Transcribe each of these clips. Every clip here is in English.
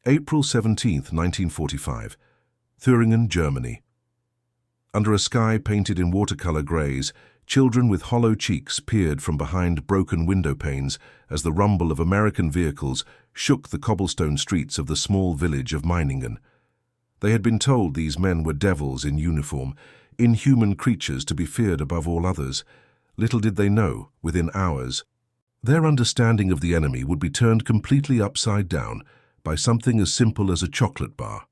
April 17, 1945. Thüringen, Germany. Under a sky painted in watercolor grays, children with hollow cheeks peered from behind broken window panes as the rumble of American vehicles shook the cobblestone streets of the small village of Meiningen. They had been told these men were devils in uniform, inhuman creatures to be feared above all others. Little did they know, within hours, their understanding of the enemy would be turned completely upside down by something as simple as a chocolate bar.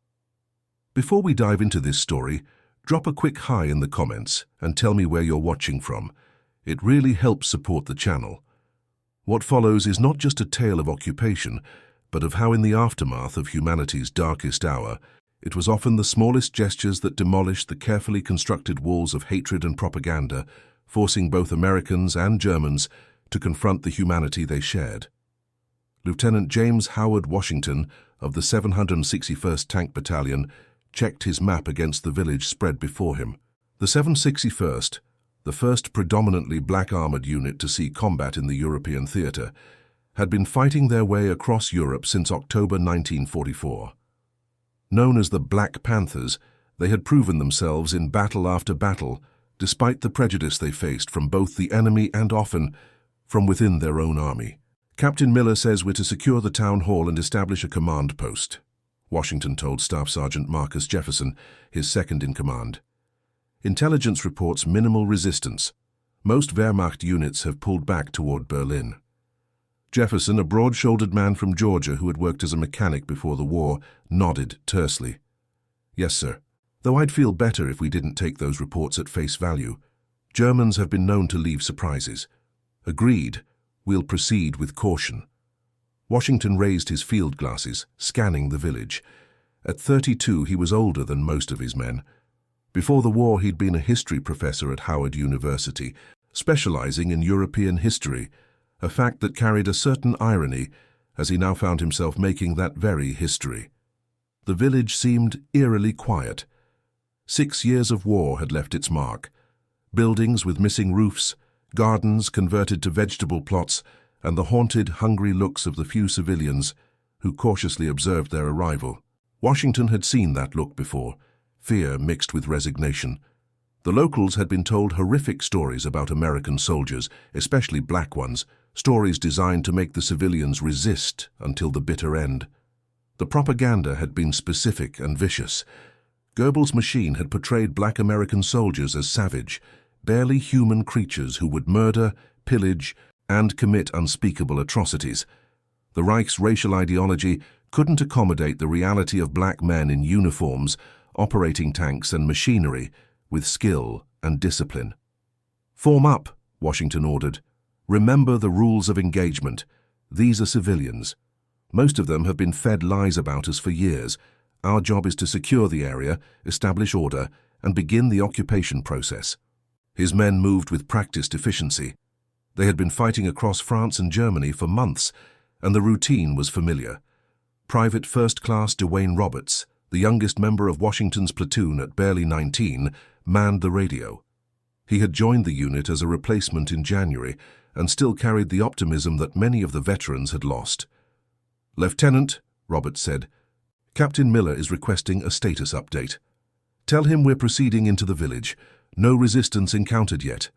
Before we dive into this story, drop a quick hi in the comments and tell me where you're watching from. It really helps support the channel. What follows is not just a tale of occupation, but of how in the aftermath of humanity's darkest hour, it was often the smallest gestures that demolished the carefully constructed walls of hatred and propaganda, forcing both Americans and Germans to confront the humanity they shared. Lieutenant James Howard Washington of the 761st Tank Battalion checked his map against the village spread before him. The 761st, the first predominantly black armored unit to see combat in the European theater, had been fighting their way across Europe since October 1944. Known as the Black Panthers, they had proven themselves in battle after battle, despite the prejudice they faced from both the enemy and often from within their own army. Captain Miller says we're to secure the town hall and establish a command post, Washington told Staff Sergeant Marcus Jefferson, his second-in-command. Intelligence reports minimal resistance. Most Wehrmacht units have pulled back toward Berlin. Jefferson, a broad-shouldered man from Georgia who had worked as a mechanic before the war, nodded tersely. Yes, sir. Though I'd feel better if we didn't take those reports at face value. Germans have been known to leave surprises. Agreed. We'll proceed with caution. Washington raised his field glasses, scanning the village. At 32, he was older than most of his men. Before the war, he'd been a history professor at Howard University, specializing in European history, a fact that carried a certain irony as he now found himself making that very history. The village seemed eerily quiet. 6 years of war had left its mark. Buildings with missing roofs, gardens converted to vegetable plots, and the haunted, hungry looks of the few civilians who cautiously observed their arrival. Washington had seen that look before, fear mixed with resignation. The locals had been told horrific stories about American soldiers, especially black ones, stories designed to make the civilians resist until the bitter end. The propaganda had been specific and vicious. Goebbels' machine had portrayed black American soldiers as savage, barely human creatures who would murder, pillage, and commit unspeakable atrocities. The Reich's racial ideology couldn't accommodate the reality of black men in uniforms, operating tanks and machinery with skill and discipline. Form up, Washington ordered. Remember the rules of engagement. These are civilians. Most of them have been fed lies about us for years. Our job is to secure the area, establish order, and begin the occupation process. His men moved with practiced efficiency. They had been fighting across France and Germany for months, and the routine was familiar. Private First Class Dwayne Roberts, the youngest member of Washington's platoon at barely 19, manned the radio. He had joined the unit as a replacement in January and still carried the optimism that many of the veterans had lost. "Lieutenant," Roberts said, "Captain Miller is requesting a status update. Tell him we're proceeding into the village. No resistance encountered yet."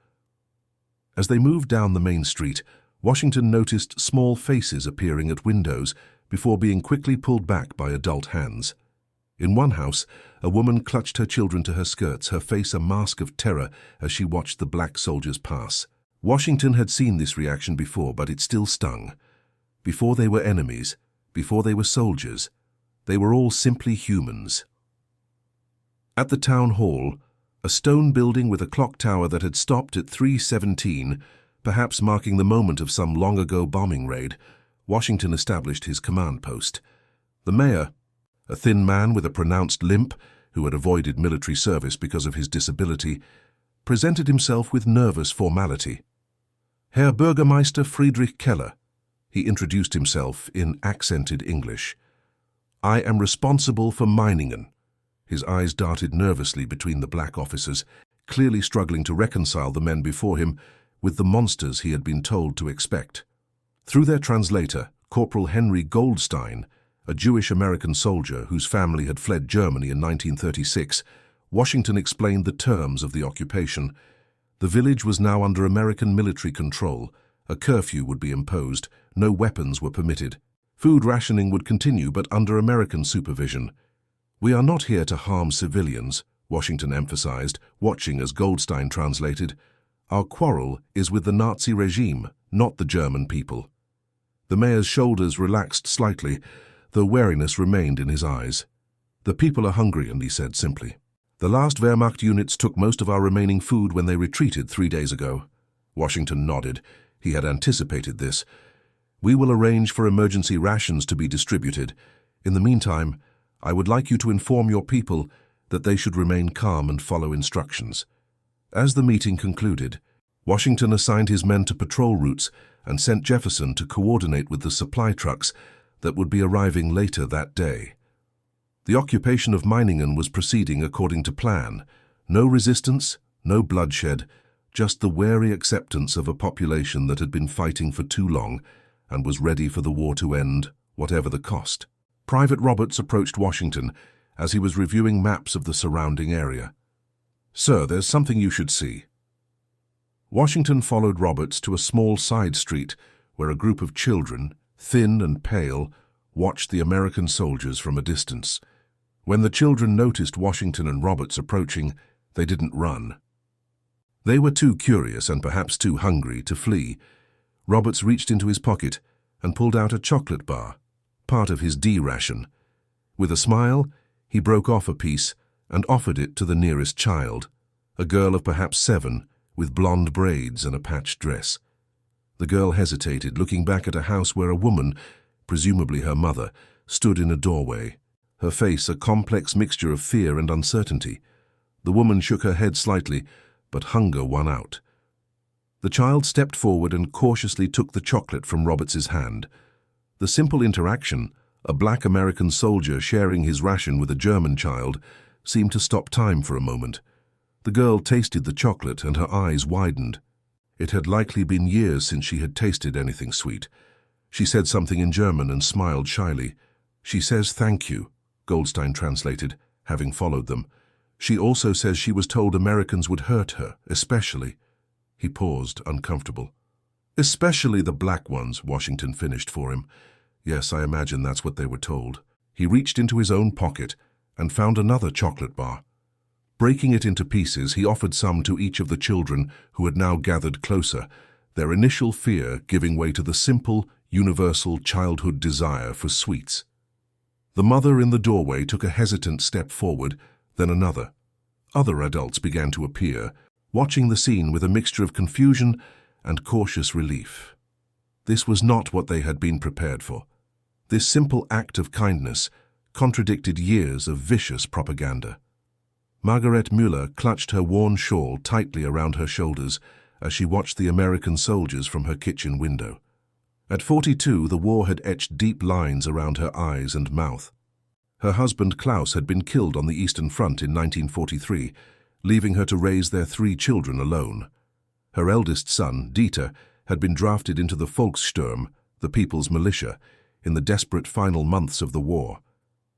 As they moved down the main street, Washington noticed small faces appearing at windows before being quickly pulled back by adult hands. In one house, a woman clutched her children to her skirts, her face a mask of terror as she watched the black soldiers pass. Washington had seen this reaction before, but it still stung. Before they were enemies, before they were soldiers, they were all simply humans. At the town hall, a stone building with a clock tower that had stopped at 3:17, perhaps marking the moment of some long-ago bombing raid, Washington established his command post. The mayor, a thin man with a pronounced limp who had avoided military service because of his disability, presented himself with nervous formality. "Herr Bürgermeister Friedrich Keller," he introduced himself in accented English. "I am responsible for Meiningen." His eyes darted nervously between the black officers, clearly struggling to reconcile the men before him with the monsters he had been told to expect. Through their translator, Corporal Henry Goldstein, a Jewish American soldier whose family had fled Germany in 1936, Washington explained the terms of the occupation. The village was now under American military control. A curfew would be imposed. No weapons were permitted. Food rationing would continue, but under American supervision. "We are not here to harm civilians," Washington emphasized, watching as Goldstein translated. "Our quarrel is with the Nazi regime, not the German people." The mayor's shoulders relaxed slightly, though wariness remained in his eyes. "The people are hungry," and he said simply. "The last Wehrmacht units took most of our remaining food when they retreated 3 days ago." Washington nodded. He had anticipated this. "We will arrange for emergency rations to be distributed. In the meantime, I would like you to inform your people that they should remain calm and follow instructions." As the meeting concluded, Washington assigned his men to patrol routes and sent Jefferson to coordinate with the supply trucks that would be arriving later that day. The occupation of Meiningen was proceeding according to plan. No resistance, no bloodshed, just the wary acceptance of a population that had been fighting for too long and was ready for the war to end, whatever the cost. Private Roberts approached Washington as he was reviewing maps of the surrounding area. "Sir, there's something you should see." Washington followed Roberts to a small side street where a group of children, thin and pale, watched the American soldiers from a distance. When the children noticed Washington and Roberts approaching, they didn't run. They were too curious and perhaps too hungry to flee. Roberts reached into his pocket and pulled out a chocolate bar, part of his D ration. With a smile, he broke off a piece and offered it to the nearest child, a girl of perhaps 7, with blonde braids and a patched dress. The girl hesitated, looking back at a house where a woman, presumably her mother, stood in a doorway, her face a complex mixture of fear and uncertainty. The woman shook her head slightly, but hunger won out. The child stepped forward and cautiously took the chocolate from Roberts's hand. The simple interaction, a black American soldier sharing his ration with a German child, seemed to stop time for a moment. The girl tasted the chocolate and her eyes widened. It had likely been years since she had tasted anything sweet. She said something in German and smiled shyly. "She says thank you," Goldstein translated, having followed them. "She also says she was told Americans would hurt her, especially." He paused, uncomfortable. "Especially the black ones," Washington finished for him. "Yes, I imagine that's what they were told." He reached into his own pocket and found another chocolate bar. Breaking it into pieces, he offered some to each of the children who had now gathered closer, their initial fear giving way to the simple, universal childhood desire for sweets. The mother in the doorway took a hesitant step forward, then another. Other adults began to appear, watching the scene with a mixture of confusion and cautious relief. This was not what they had been prepared for. This simple act of kindness contradicted years of vicious propaganda. Margaret Müller clutched her worn shawl tightly around her shoulders as she watched the American soldiers from her kitchen window. At 42, the war had etched deep lines around her eyes and mouth. Her husband Klaus had been killed on the Eastern Front in 1943, leaving her to raise their 3 children alone. Her eldest son, Dieter, had been drafted into the Volkssturm, the People's Militia, in the desperate final months of the war.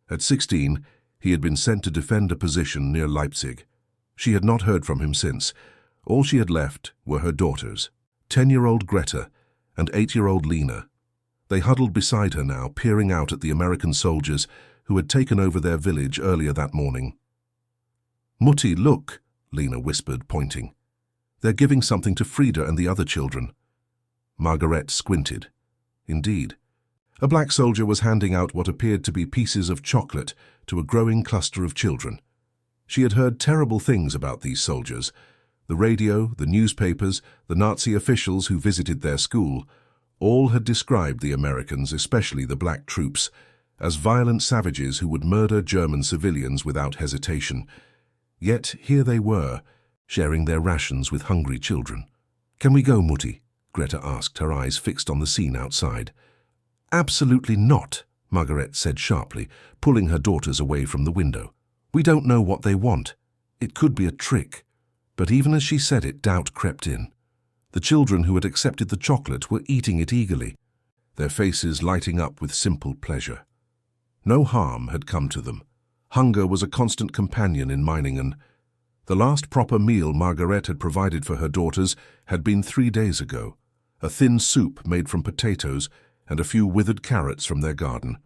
At 16, he had been sent to defend a position near Leipzig. She had not heard from him since. All she had left were her daughters, 10-year-old Greta and 8-year-old Lena. They huddled beside her now, peering out at the American soldiers who had taken over their village earlier that morning. "Mutti, look," Lena whispered, pointing. "They're giving something to Frieda and the other children." Margaret squinted. Indeed. A black soldier was handing out what appeared to be pieces of chocolate to a growing cluster of children. She had heard terrible things about these soldiers. The radio, the newspapers, the Nazi officials who visited their school, all had described the Americans, especially the black troops, as violent savages who would murder German civilians without hesitation. Yet here they were, sharing their rations with hungry children. "Can we go, Mutti?" Greta asked, her eyes fixed on the scene outside. "Absolutely not," Margaret said sharply, pulling her daughters away from the window. "We don't know what they want. It could be a trick." But even as she said it, doubt crept in. The children who had accepted the chocolate were eating it eagerly, their faces lighting up with simple pleasure. No harm had come to them. Hunger was a constant companion in Meiningen. The last proper meal Margaret had provided for her daughters had been 3 days ago, a thin soup made from potatoes and a few withered carrots from their garden.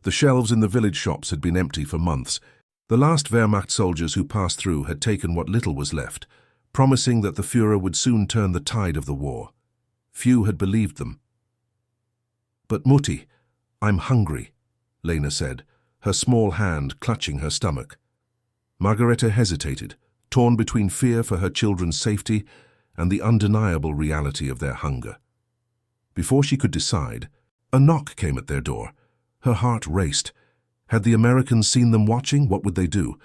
The shelves in the village shops had been empty for months. The last Wehrmacht soldiers who passed through had taken what little was left, promising that the Führer would soon turn the tide of the war. Few had believed them. "But Mutti, I'm hungry," Lena said, her small hand clutching her stomach. Margareta hesitated, torn between fear for her children's safety and the undeniable reality of their hunger. Before she could decide, a knock came at their door. Her heart raced. Had the Americans seen them watching, what would they do?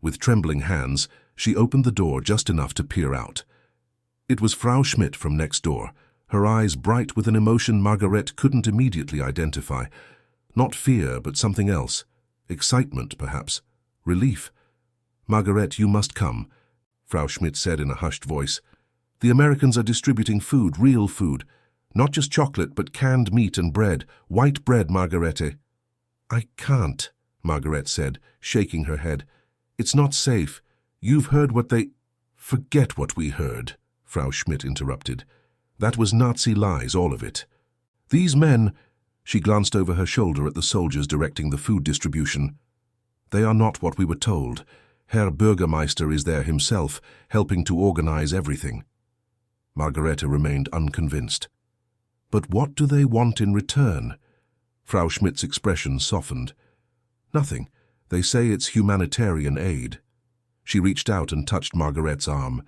With trembling hands, she opened the door just enough to peer out. It was Frau Schmidt from next door, her eyes bright with an emotion Margaret couldn't immediately identify. Not fear, but something else. Excitement, perhaps. Relief. "Margaret, you must come," Frau Schmidt said in a hushed voice. "The Americans are distributing food, real food. Not just chocolate, but canned meat and bread. White bread, Margarete." "I can't," Margaret said, shaking her head. "It's not safe. You've heard what they—" "Forget what we heard," Frau Schmidt interrupted. "That was Nazi lies, all of it. These men—" She glanced over her shoulder at the soldiers directing the food distribution. "They are not what we were told. Herr Bürgermeister is there himself, helping to organize everything." Margareta remained unconvinced. "But what do they want in return?" Frau Schmidt's expression softened. "Nothing. They say it's humanitarian aid." She reached out and touched Margaret's arm.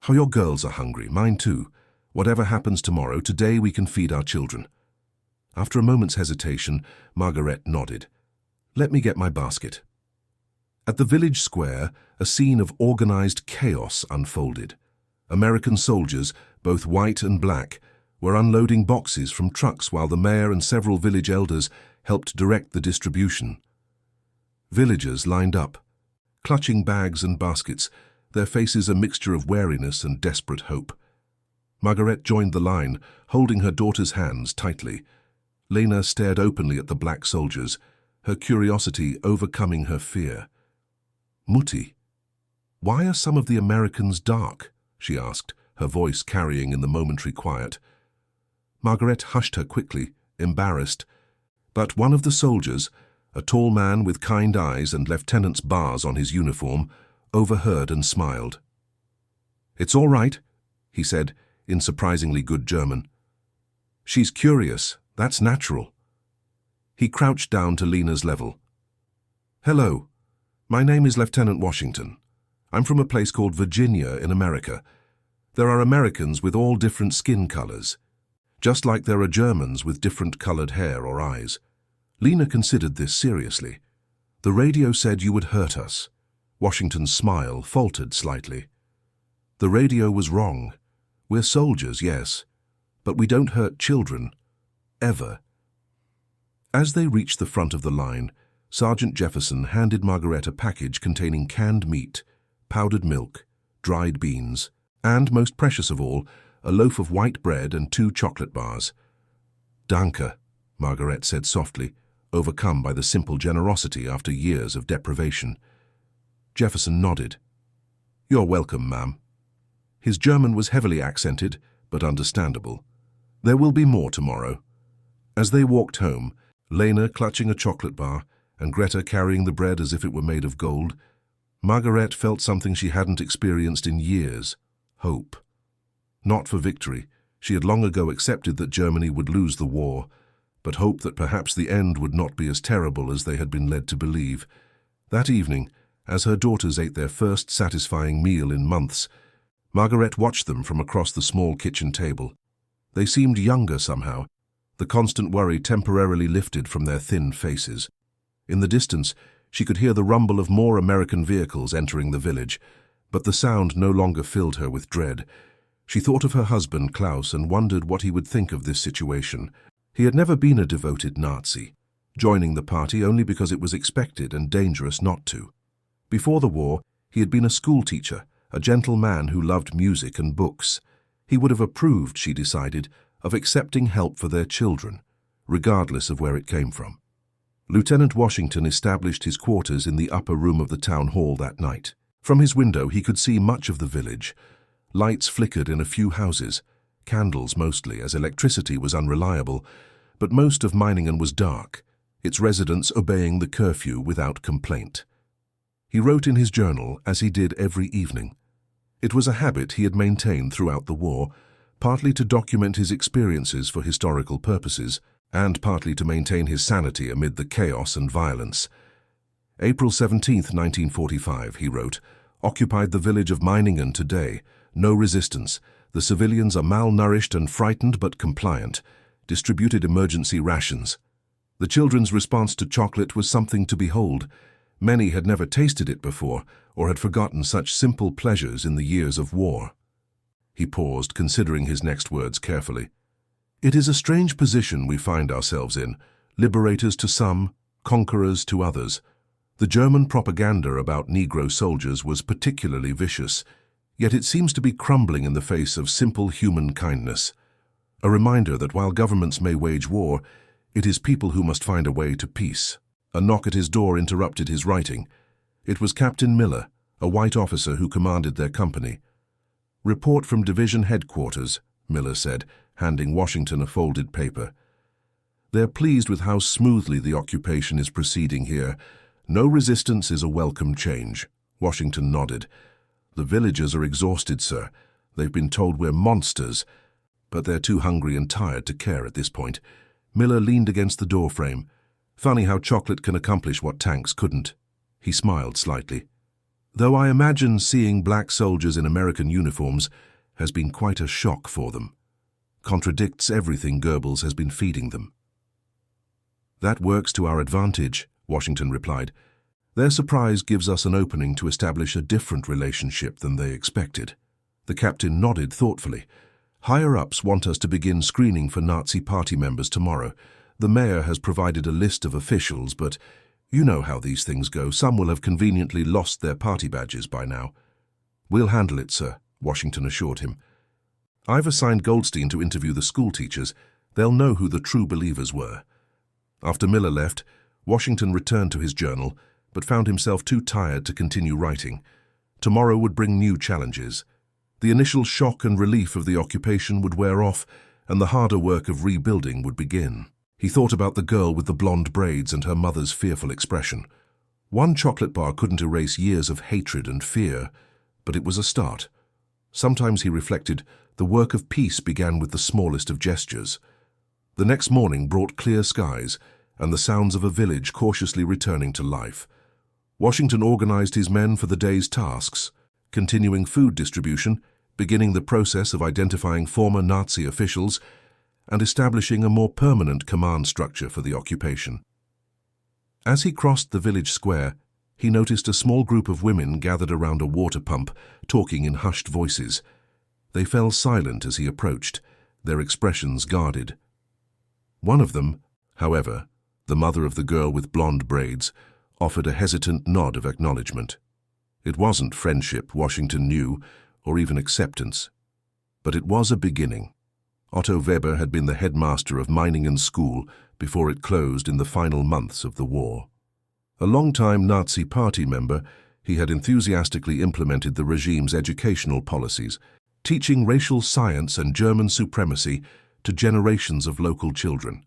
"How your girls are hungry, mine too. Whatever happens tomorrow, today we can feed our children." After a moment's hesitation, Margaret nodded. "Let me get my basket." At the village square, a scene of organized chaos unfolded. American soldiers, both white and black, were unloading boxes from trucks while the mayor and several village elders helped direct the distribution. Villagers lined up, clutching bags and baskets, their faces a mixture of wariness and desperate hope. Margaret joined the line, holding her daughter's hands tightly. Lena stared openly at the black soldiers, her curiosity overcoming her fear. "Mutti, why are some of the Americans dark?" she asked, her voice carrying in the momentary quiet. Margaret hushed her quickly, embarrassed. But one of the soldiers, a tall man with kind eyes and lieutenant's bars on his uniform, overheard and smiled. "It's all right," he said, in surprisingly good German. "She's curious. That's natural." He crouched down to Lena's level. "Hello. My name is Lieutenant Washington. I'm from a place called Virginia in America. There are Americans with all different skin colors, just like there are Germans with different colored hair or eyes." Lena considered this seriously. "The radio said you would hurt us." Washington's smile faltered slightly. "The radio was wrong. We're soldiers, yes, but we don't hurt children. Ever." As they reached the front of the line, Sergeant Jefferson handed Margaret a package containing canned meat, powdered milk, dried beans, and, most precious of all, a loaf of white bread and 2 chocolate bars. "Danke," Margaret said softly, overcome by the simple generosity after years of deprivation. Jefferson nodded. "You're welcome, ma'am." His German was heavily accented, but understandable. "There will be more tomorrow." As they walked home, Lena clutching a chocolate bar and Greta carrying the bread as if it were made of gold, Margaret felt something she hadn't experienced in years: hope. Not for victory. She had long ago accepted that Germany would lose the war, but hope that perhaps the end would not be as terrible as they had been led to believe. That evening, as her daughters ate their first satisfying meal in months, Margaret watched them from across the small kitchen table. They seemed younger somehow, the constant worry temporarily lifted from their thin faces. In the distance, she could hear the rumble of more American vehicles entering the village, but the sound no longer filled her with dread. She thought of her husband, Klaus, and wondered what he would think of this situation. He had never been a devoted Nazi, joining the party only because it was expected and dangerous not to. Before the war, he had been a schoolteacher, a gentle man who loved music and books. He would have approved, she decided, of accepting help for their children, regardless of where it came from. Lieutenant Washington established his quarters in the upper room of the town hall that night. From his window he could see much of the village. Lights flickered in a few houses, candles mostly, as electricity was unreliable, but most of Meiningen was dark, its residents obeying the curfew without complaint. He wrote in his journal, as he did every evening. It was a habit he had maintained throughout the war, partly to document his experiences for historical purposes, and partly to maintain his sanity amid the chaos and violence. April 17, 1945, he wrote, occupied the village of Meiningen today. No resistance. The civilians are malnourished and frightened but compliant. Distributed emergency rations. The children's response to chocolate was something to behold. Many had never tasted it before, or had forgotten such simple pleasures in the years of war. He paused, considering his next words carefully. It is a strange position we find ourselves in, liberators to some, conquerors to others. The German propaganda about Negro soldiers was particularly vicious, yet it seems to be crumbling in the face of simple human kindness. A reminder that while governments may wage war, it is people who must find a way to peace. A knock at his door interrupted his writing. It was Captain Miller, a white officer who commanded their company. Report from division headquarters, Miller said, handing Washington a folded paper. They're pleased with how smoothly the occupation is proceeding here. No resistance is a welcome change. Washington nodded. The villagers are exhausted, sir. They've been told we're monsters, but they're too hungry and tired to care at this point. Miller leaned against the doorframe. Funny how chocolate can accomplish what tanks couldn't. He smiled slightly. Though I imagine seeing black soldiers in American uniforms has been quite a shock for them. Contradicts everything Goebbels has been feeding them. That works to our advantage, Washington replied. Their surprise gives us an opening to establish a different relationship than they expected. The captain nodded thoughtfully. Higher-ups want us to begin screening for Nazi party members tomorrow. The mayor has provided a list of officials, but you know how these things go. Some will have conveniently lost their party badges by now. We'll handle it, sir, Washington assured him. I've assigned Goldstein to interview the school teachers. They'll know who the true believers were. After Miller left, Washington returned to his journal, but found himself too tired to continue writing. Tomorrow would bring new challenges. The initial shock and relief of the occupation would wear off, and the harder work of rebuilding would begin. He thought about the girl with the blonde braids and her mother's fearful expression. One chocolate bar couldn't erase years of hatred and fear, but it was a start. Sometimes, he reflected, the work of peace began with the smallest of gestures. The next morning brought clear skies and the sounds of a village cautiously returning to life. Washington organized his men for the day's tasks, continuing food distribution, beginning the process of identifying former Nazi officials, and establishing a more permanent command structure for the occupation. As he crossed the village square, he noticed a small group of women gathered around a water pump, talking in hushed voices. They fell silent as he approached, their expressions guarded. One of them, however, the mother of the girl with blonde braids, offered a hesitant nod of acknowledgement. It wasn't friendship, Washington knew, or even acceptance. But it was a beginning. Otto Weber had been the headmaster of Meiningen School before it closed in the final months of the war. A long-time Nazi party member, he had enthusiastically implemented the regime's educational policies, teaching racial science and German supremacy to generations of local children.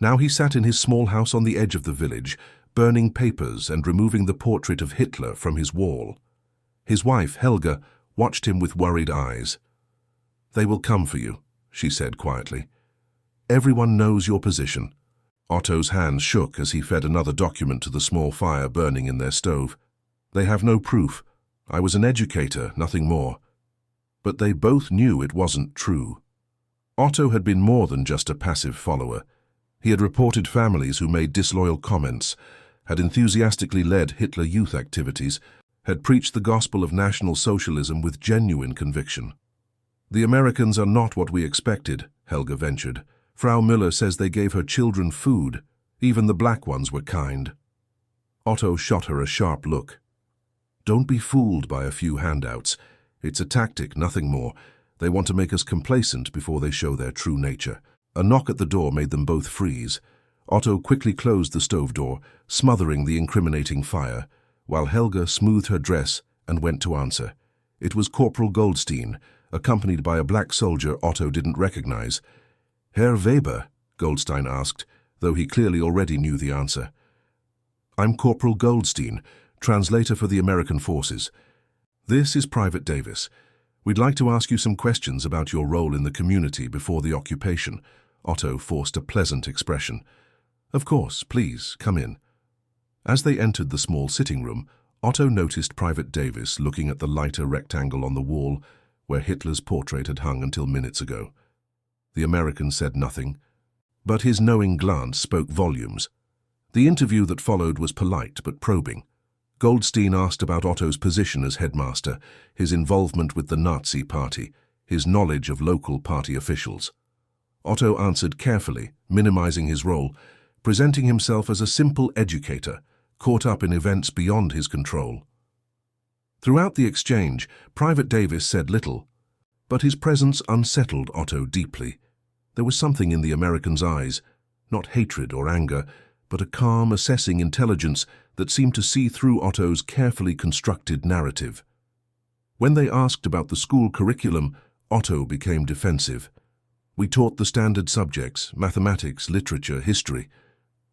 Now he sat in his small house on the edge of the village, burning papers and removing the portrait of Hitler from his wall. His wife, Helga, watched him with worried eyes. "They will come for you," she said quietly. "Everyone knows your position." Otto's hands shook as he fed another document to the small fire burning in their stove. "They have no proof. I was an educator, nothing more." But they both knew it wasn't true. Otto had been more than just a passive follower. He had reported families who made disloyal comments, had enthusiastically led Hitler Youth activities, had preached the gospel of National Socialism with genuine conviction. "The Americans are not what we expected," Helga ventured. "Frau Müller says they gave her children food. Even the black ones were kind." Otto shot her a sharp look. "Don't be fooled by a few handouts. It's a tactic, nothing more. They want to make us complacent before they show their true nature." A knock at the door made them both freeze. Otto quickly closed the stove door, smothering the incriminating fire, while Helga smoothed her dress and went to answer. It was Corporal Goldstein, accompanied by a black soldier Otto didn't recognize. "Herr Weber?" Goldstein asked, though he clearly already knew the answer. "I'm Corporal Goldstein, translator for the American forces. This is Private Davis. We'd like to ask you some questions about your role in the community before the occupation." Otto forced a pleasant expression. "Of course, please, come in." As they entered the small sitting room, Otto noticed Private Davis looking at the lighter rectangle on the wall where Hitler's portrait had hung until minutes ago. The American said nothing, but his knowing glance spoke volumes. The interview that followed was polite but probing. Goldstein asked about Otto's position as headmaster, his involvement with the Nazi Party, his knowledge of local party officials. Otto answered carefully, minimizing his role, presenting himself as a simple educator, caught up in events beyond his control. Throughout the exchange, Private Davis said little, but his presence unsettled Otto deeply. There was something in the American's eyes, not hatred or anger, but a calm, assessing intelligence that seemed to see through Otto's carefully constructed narrative. When they asked about the school curriculum, Otto became defensive. "We taught the standard subjects, mathematics, literature, history."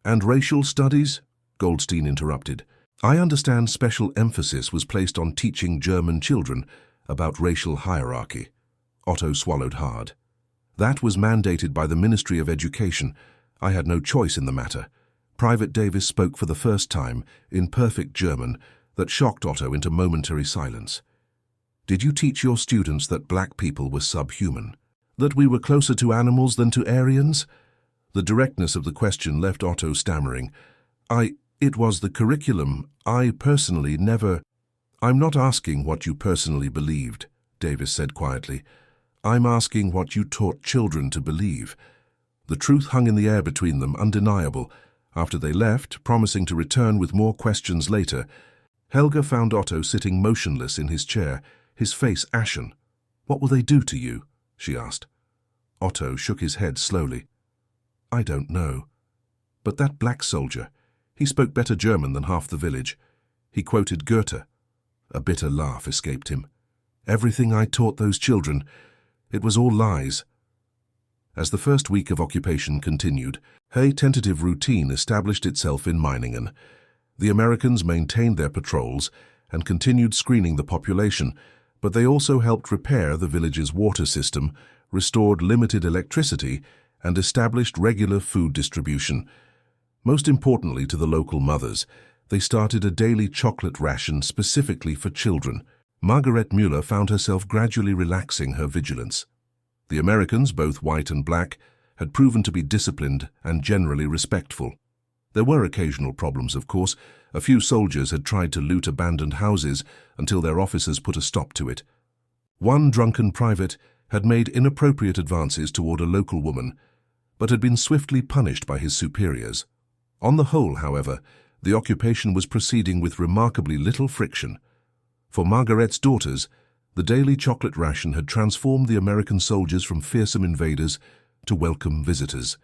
"And racial studies?" Goldstein interrupted. "I understand special emphasis was placed on teaching German children about racial hierarchy." Otto swallowed hard. "That was mandated by the Ministry of Education. I had no choice in the matter." Private Davis spoke for the first time, in perfect German, that shocked Otto into momentary silence. "Did you teach your students that black people were subhuman? That we were closer to animals than to Aryans?" The directness of the question left Otto stammering. It was the curriculum. I personally never—" "I'm not asking what you personally believed," Davis said quietly. "I'm asking what you taught children to believe." The truth hung in the air between them, undeniable. After they left, promising to return with more questions later, Helga found Otto sitting motionless in his chair, his face ashen. "What will they do to you?" she asked. Otto shook his head slowly. "I don't know. But that black soldier, he spoke better German than half the village. He quoted Goethe." A bitter laugh escaped him. "Everything I taught those children, it was all lies." As the first week of occupation continued, a tentative routine established itself in Meiningen. The Americans maintained their patrols and continued screening the population, but they also helped repair the village's water system, restored limited electricity, and established regular food distribution. Most importantly to the local mothers, they started a daily chocolate ration specifically for children. Margaret Müller found herself gradually relaxing her vigilance. The Americans, both white and black, had proven to be disciplined and generally respectful. There were occasional problems, of course. A few soldiers had tried to loot abandoned houses until their officers put a stop to it. One drunken private had made inappropriate advances toward a local woman, but had been swiftly punished by his superiors. On the whole, however, the occupation was proceeding with remarkably little friction. For Margaret's daughters, the daily chocolate ration had transformed the American soldiers from fearsome invaders to welcome visitors.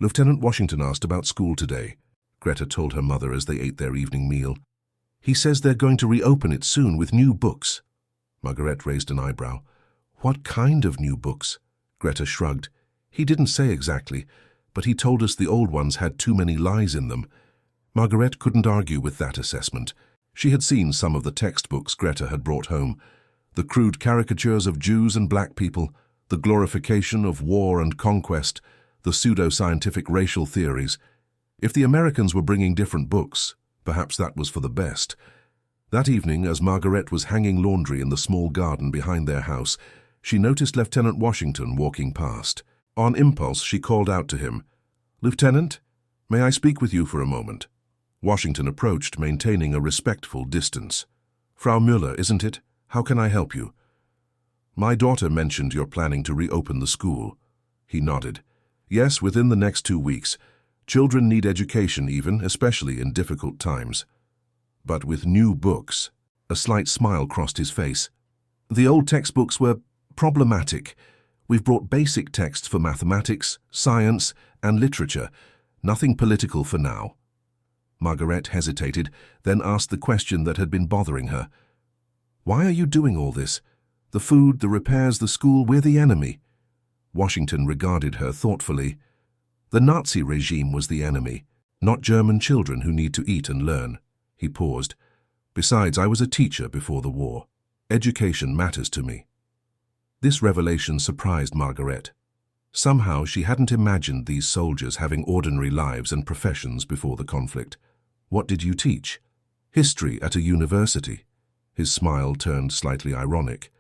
"Lieutenant Washington asked about school today," Greta told her mother as they ate their evening meal. "He says they're going to reopen it soon with new books." Margaret raised an eyebrow. "What kind of new books?" Greta shrugged. "He didn't say exactly, but he told us the old ones had too many lies in them." Margaret couldn't argue with that assessment. She had seen some of the textbooks Greta had brought home. The crude caricatures of Jews and black people, the glorification of war and conquest, the pseudo-scientific racial theories. If the Americans were bringing different books, perhaps that was for the best. That evening, as Margaret was hanging laundry in the small garden behind their house, she noticed Lieutenant Washington walking past. On impulse, she called out to him, "Lieutenant, may I speak with you for a moment?" Washington approached, maintaining a respectful distance. "Frau Müller, isn't it? How can I help you?" "My daughter mentioned you're planning to reopen the school." He nodded. "Yes, within the next 2 weeks. Children need education even, especially in difficult times. But with new books." A slight smile crossed his face. "The old textbooks were problematic. We've brought basic texts for mathematics, science, and literature. Nothing political for now. Margaret hesitated, then asked the question that had been bothering her. Why are you doing all this? The food, the repairs, the school, we're the enemy. Washington regarded her thoughtfully. The Nazi regime was the enemy, not German children who need to eat and learn. He paused. Besides, I was a teacher before the war. Education matters to me. This revelation surprised Margaret. Somehow she hadn't imagined these soldiers having ordinary lives and professions before the conflict. What did you teach? History at a university. His smile turned slightly ironic.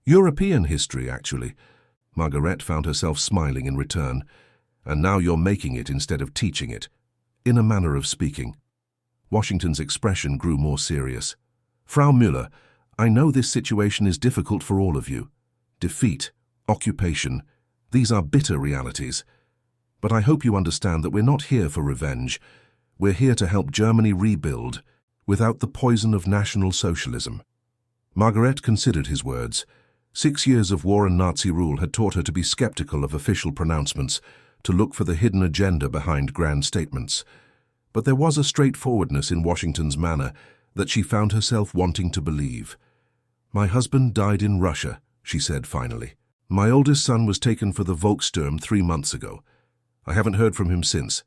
European history, actually. Margaret found herself smiling in return. And now you're making it instead of teaching it. In a manner of speaking. Washington's expression grew more serious. Frau Müller, I know this situation is difficult for all of you. Defeat, occupation, these are bitter realities. But I hope you understand that we're not here for revenge. We're here to help Germany rebuild, without the poison of National Socialism. Margaret considered his words. 6 years of war and Nazi rule had taught her to be skeptical of official pronouncements, to look for the hidden agenda behind grand statements. But there was a straightforwardness in Washington's manner that she found herself wanting to believe. My husband died in Russia, she said finally. My oldest son was taken for the Volkssturm 3 months ago. I haven't heard from him since.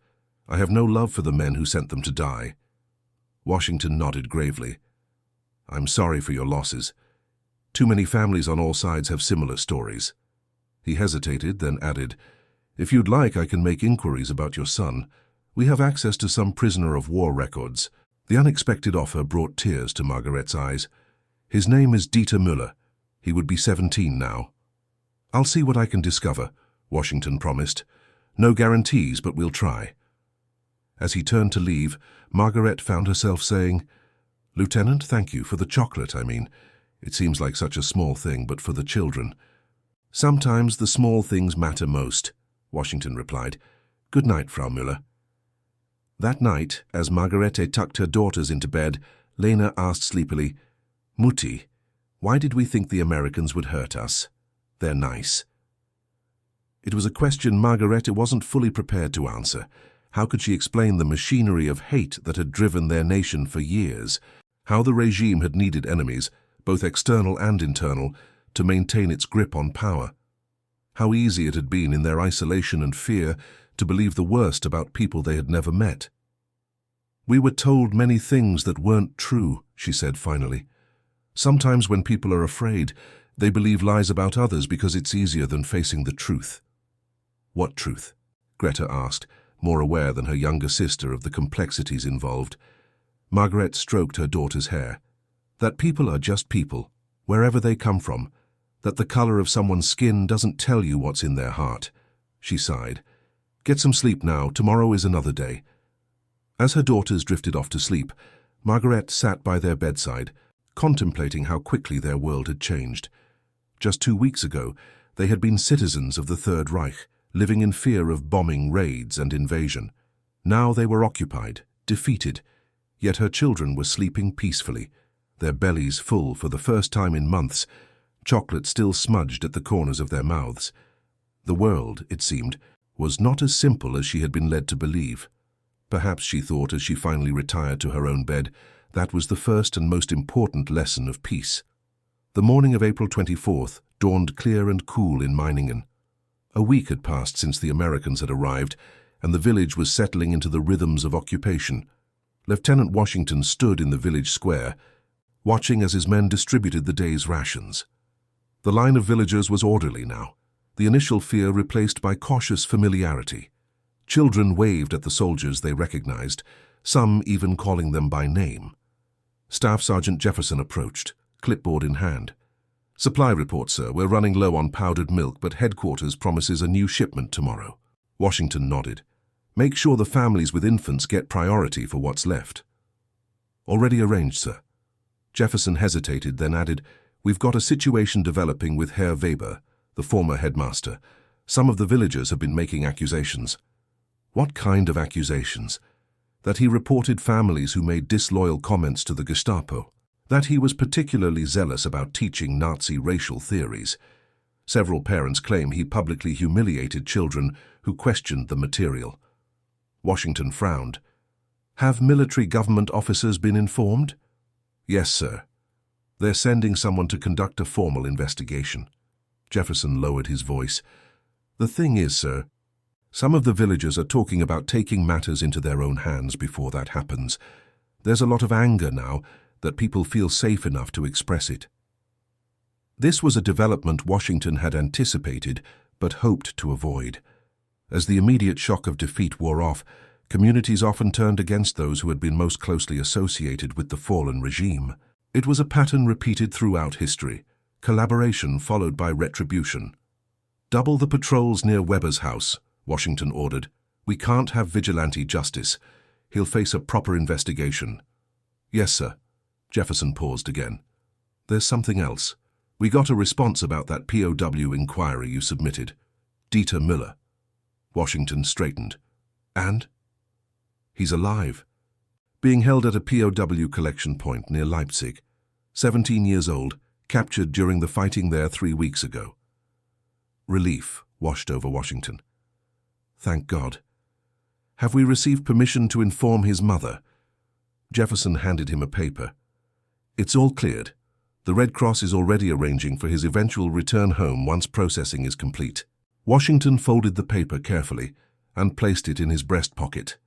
I have no love for the men who sent them to die. Washington nodded gravely. I'm sorry for your losses. Too many families on all sides have similar stories. He hesitated, then added, If you'd like, I can make inquiries about your son. We have access to some prisoner of war records. The unexpected offer brought tears to Margaret's eyes. His name is Dieter Müller. He would be 17 now. I'll see what I can discover, Washington promised. No guarantees, but we'll try. As he turned to leave, Margaret found herself saying, Lieutenant, thank you for the chocolate, I mean. It seems like such a small thing, but for the children. Sometimes the small things matter most, Washington replied. Good night, Frau Müller. That night, as Margarete tucked her daughters into bed, Lena asked sleepily, Mutti, why did we think the Americans would hurt us? They're nice. It was a question Margarete wasn't fully prepared to answer. How could she explain the machinery of hate that had driven their nation for years? How the regime had needed enemies, both external and internal, to maintain its grip on power? How easy it had been in their isolation and fear to believe the worst about people they had never met. We were told many things that weren't true, she said finally. Sometimes when people are afraid, they believe lies about others because it's easier than facing the truth. What truth? Greta asked, more aware than her younger sister of the complexities involved. Margaret stroked her daughter's hair. That people are just people, wherever they come from. That the color of someone's skin doesn't tell you what's in their heart. She sighed. Get some sleep now, tomorrow is another day. As her daughters drifted off to sleep, Margaret sat by their bedside, contemplating how quickly their world had changed. Just 2 weeks ago, they had been citizens of the Third Reich, living in fear of bombing raids and invasion. Now they were occupied, defeated, yet her children were sleeping peacefully, their bellies full for the first time in months, chocolate still smudged at the corners of their mouths. The world, it seemed, was not as simple as she had been led to believe. Perhaps, she thought as she finally retired to her own bed, that was the first and most important lesson of peace. The morning of April 24th dawned clear and cool in Meiningen. A week had passed since the Americans had arrived, and the village was settling into the rhythms of occupation. Lieutenant Washington stood in the village square, watching as his men distributed the day's rations. The line of villagers was orderly now, the initial fear replaced by cautious familiarity. Children waved at the soldiers they recognized, some even calling them by name. Staff Sergeant Jefferson approached, clipboard in hand. Supply report, sir. We're running low on powdered milk, but headquarters promises a new shipment tomorrow. Washington nodded. Make sure the families with infants get priority for what's left. Already arranged, sir. Jefferson hesitated, then added, We've got a situation developing with Herr Weber, the former headmaster. Some of the villagers have been making accusations. What kind of accusations? That he reported families who made disloyal comments to the Gestapo. That he was particularly zealous about teaching Nazi racial theories. Several parents claim he publicly humiliated children who questioned the material. Washington frowned. Have military government officers been informed? Yes, sir. They're sending someone to conduct a formal investigation. Jefferson lowered his voice. The thing is, sir, some of the villagers are talking about taking matters into their own hands before that happens. There's a lot of anger now that people feel safe enough to express it. This was a development Washington had anticipated but hoped to avoid. As the immediate shock of defeat wore off, communities often turned against those who had been most closely associated with the fallen regime. It was a pattern repeated throughout history, collaboration followed by retribution. Double the patrols near Weber's house, Washington ordered. We can't have vigilante justice. He'll face a proper investigation. Yes, sir. Jefferson paused again. There's something else. We got a response about that POW inquiry you submitted. Dieter Müller. Washington straightened. And? He's alive. Being held at a POW collection point near Leipzig. 17 years old, captured during the fighting there 3 weeks ago. Relief washed over Washington. Thank God. Have we received permission to inform his mother? Jefferson handed him a paper. It's all cleared. The Red Cross is already arranging for his eventual return home once processing is complete. Washington folded the paper carefully and placed it in his breast pocket.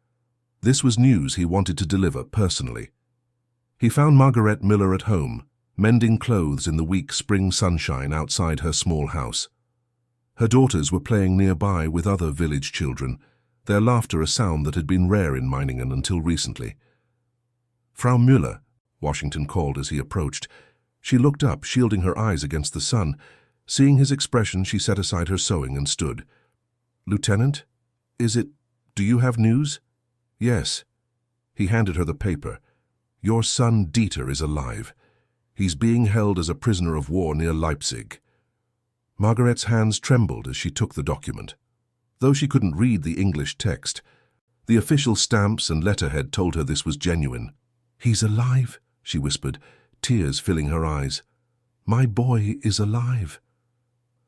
This was news he wanted to deliver personally. He found Margaret Miller at home, mending clothes in the weak spring sunshine outside her small house. Her daughters were playing nearby with other village children, their laughter a sound that had been rare in Meiningen until recently. Frau Müller, Washington called as he approached. She looked up, shielding her eyes against the sun. Seeing his expression, she set aside her sewing and stood. Lieutenant, do you have news? Yes. He handed her the paper. Your son Dieter is alive. He's being held as a prisoner of war near Leipzig. Margaret's hands trembled as she took the document. Though she couldn't read the English text, the official stamps and letterhead told her this was genuine. He's alive, she whispered, tears filling her eyes. My boy is alive.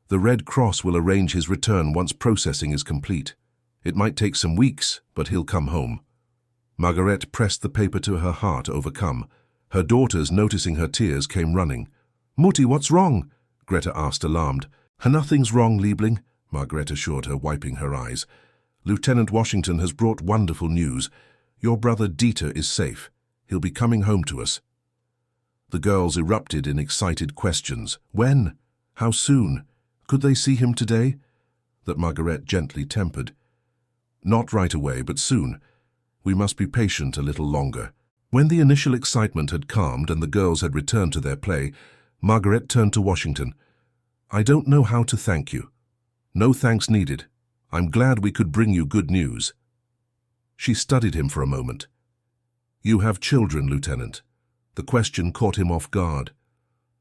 The Red Cross will arrange his return once processing is complete. It might take some weeks, but he'll come home. Margaret pressed the paper to her heart, overcome. Her daughters, noticing her tears, came running. Mutti, what's wrong? Greta asked, alarmed. Nothing's wrong, Liebling, Margaret assured her, wiping her eyes. Lieutenant Washington has brought wonderful news. Your brother Dieter is safe. He'll be coming home to us. The girls erupted in excited questions. When? How soon? Could they see him today? That Margaret gently tempered. Not right away, but soon. We must be patient a little longer. When the initial excitement had calmed and the girls had returned to their play, Margaret turned to Washington. I don't know how to thank you. No thanks needed. I'm glad we could bring you good news. She studied him for a moment. You have children, Lieutenant. The question caught him off guard.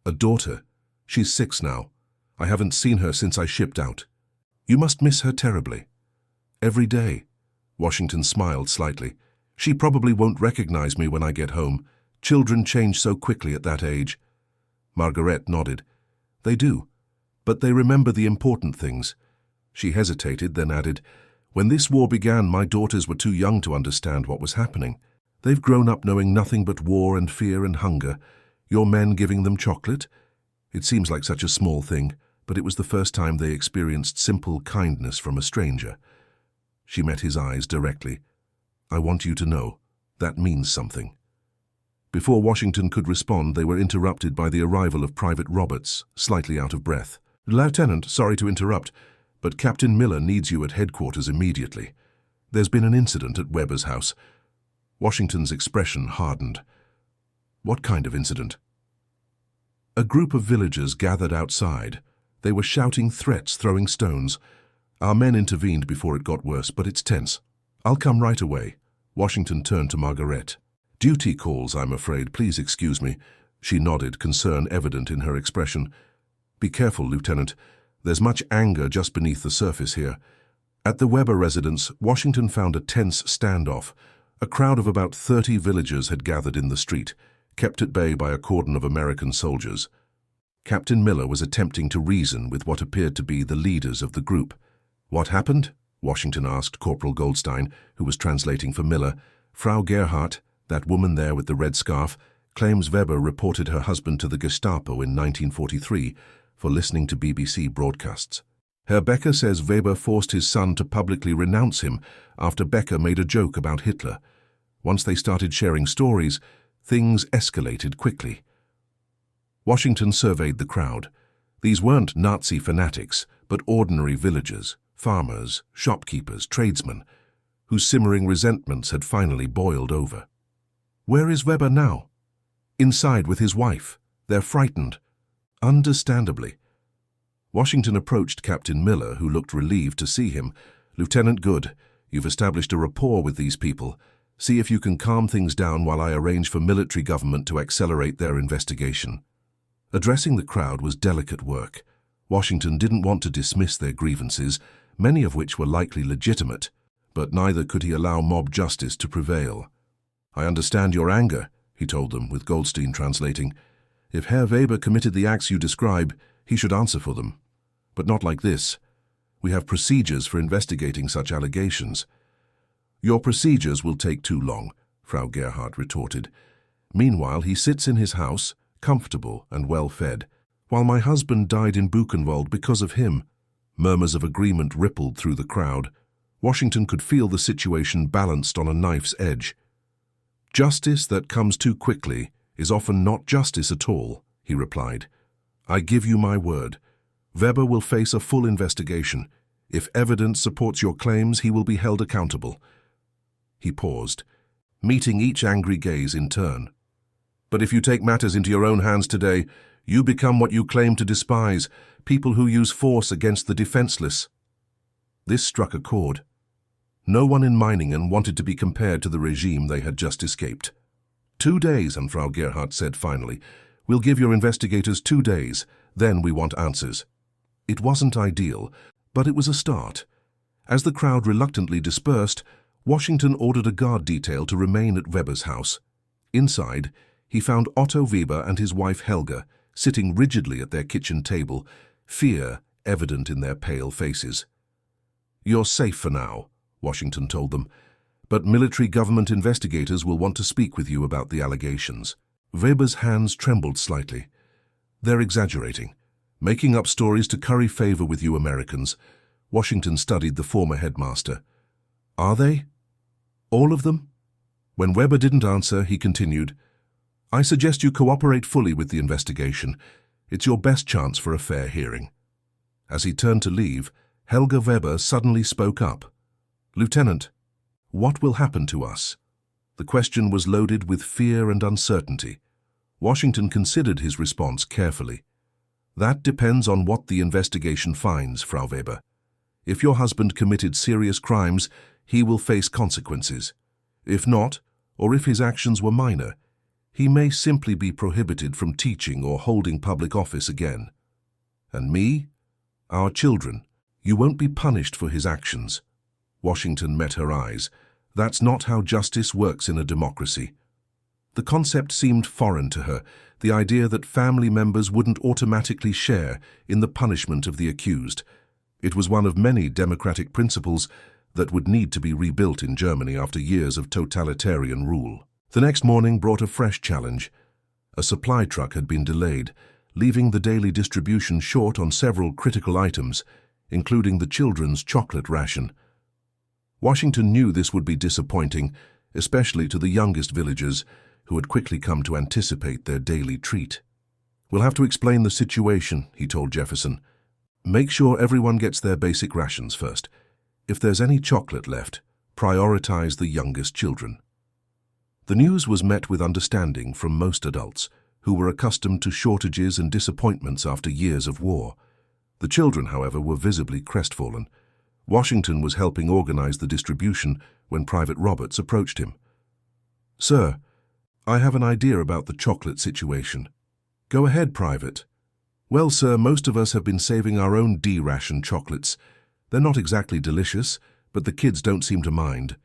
A daughter. She's 6 now. I haven't seen her since I shipped out. You must miss her terribly. Every day. Washington smiled slightly. She probably won't recognize me when I get home. Children change so quickly at that age. Margaret nodded. They do. But they remember the important things. She hesitated, then added, When this war began, my daughters were too young to understand what was happening. They've grown up knowing nothing but war and fear and hunger. Your men giving them chocolate? It seems like such a small thing, but it was the first time they experienced simple kindness from a stranger. She met his eyes directly. I want you to know. That means something. Before Washington could respond, they were interrupted by the arrival of Private Roberts, slightly out of breath. Lieutenant, sorry to interrupt, but Captain Miller needs you at headquarters immediately. There's been an incident at Weber's house. Washington's expression hardened. What kind of incident? A group of villagers gathered outside. They were shouting threats, throwing stones. Our men intervened before it got worse, but it's tense. I'll come right away. Washington turned to Margaret. Duty calls, I'm afraid. Please excuse me. She nodded, concern evident in her expression. Be careful, Lieutenant. There's much anger just beneath the surface here. At the Weber residence, Washington found a tense standoff. A crowd of about 30 villagers had gathered in the street, kept at bay by a cordon of American soldiers. Captain Miller was attempting to reason with what appeared to be the leaders of the group. What happened? Washington asked Corporal Goldstein, who was translating for Miller. Frau Gerhardt, that woman there with the red scarf, claims Weber reported her husband to the Gestapo in 1943 for listening to BBC broadcasts. Herr Becker says Weber forced his son to publicly renounce him after Becker made a joke about Hitler. Once they started sharing stories, things escalated quickly. Washington surveyed the crowd. These weren't Nazi fanatics, but ordinary villagers, farmers, shopkeepers, tradesmen, whose simmering resentments had finally boiled over. Where is Weber now? Inside with his wife. They're frightened. Understandably. Washington approached Captain Miller, who looked relieved to see him. Lieutenant Good, you've established a rapport with these people. See if you can calm things down while I arrange for military government to accelerate their investigation. Addressing the crowd was delicate work. Washington didn't want to dismiss their grievances, many of which were likely legitimate, but neither could he allow mob justice to prevail. I understand your anger, he told them, with Goldstein translating. If Herr Weber committed the acts you describe, he should answer for them. But not like this. We have procedures for investigating such allegations. Your procedures will take too long, Frau Gerhardt retorted. Meanwhile, he sits in his house, comfortable and well-fed, while my husband died in Buchenwald because of him. Murmurs of agreement rippled through the crowd. Washington could feel the situation balanced on a knife's edge. Justice that comes too quickly is often not justice at all, he replied. I give you my word. Weber will face a full investigation. If evidence supports your claims, he will be held accountable. He paused, meeting each angry gaze in turn. But if you take matters into your own hands today, you become what you claim to despise, people who use force against the defenseless. This struck a chord. No one in Meiningen wanted to be compared to the regime they had just escaped. 2 days, and Frau Gerhardt said finally. We'll give your investigators 2 days, then we want answers. It wasn't ideal, but it was a start. As the crowd reluctantly dispersed, Washington ordered a guard detail to remain at Weber's house. Inside, he found Otto Weber and his wife Helga sitting rigidly at their kitchen table, fear evident in their pale faces. You're safe for now, Washington told them, but military government investigators will want to speak with you about the allegations. Weber's hands trembled slightly. They're exaggerating, making up stories to curry favor with you Americans. Washington studied the former headmaster. Are they? All of them? When Weber didn't answer, he continued, I suggest you cooperate fully with the investigation. It's your best chance for a fair hearing. As he turned to leave, Helga Weber suddenly spoke up. Lieutenant, what will happen to us? The question was loaded with fear and uncertainty. Washington considered his response carefully. That depends on what the investigation finds, Frau Weber. If your husband committed serious crimes, he will face consequences. If not, or if his actions were minor, he may simply be prohibited from teaching or holding public office again. And me? Our children. You won't be punished for his actions. Washington met her eyes. That's not how justice works in a democracy. The concept seemed foreign to her, the idea that family members wouldn't automatically share in the punishment of the accused. It was one of many democratic principles that would need to be rebuilt in Germany after years of totalitarian rule. The next morning brought a fresh challenge. A supply truck had been delayed, leaving the daily distribution short on several critical items, including the children's chocolate ration. Washington knew this would be disappointing, especially to the youngest villagers, who had quickly come to anticipate their daily treat. We'll have to explain the situation, he told Jefferson. Make sure everyone gets their basic rations first. If there's any chocolate left, prioritize the youngest children. The news was met with understanding from most adults, who were accustomed to shortages and disappointments after years of war. The children, however, were visibly crestfallen. Washington was helping organize the distribution when Private Roberts approached him. Sir, I have an idea about the chocolate situation. Go ahead, Private. Well, sir, most of us have been saving our own D-ration chocolates. They're not exactly delicious, but the kids don't seem to mind.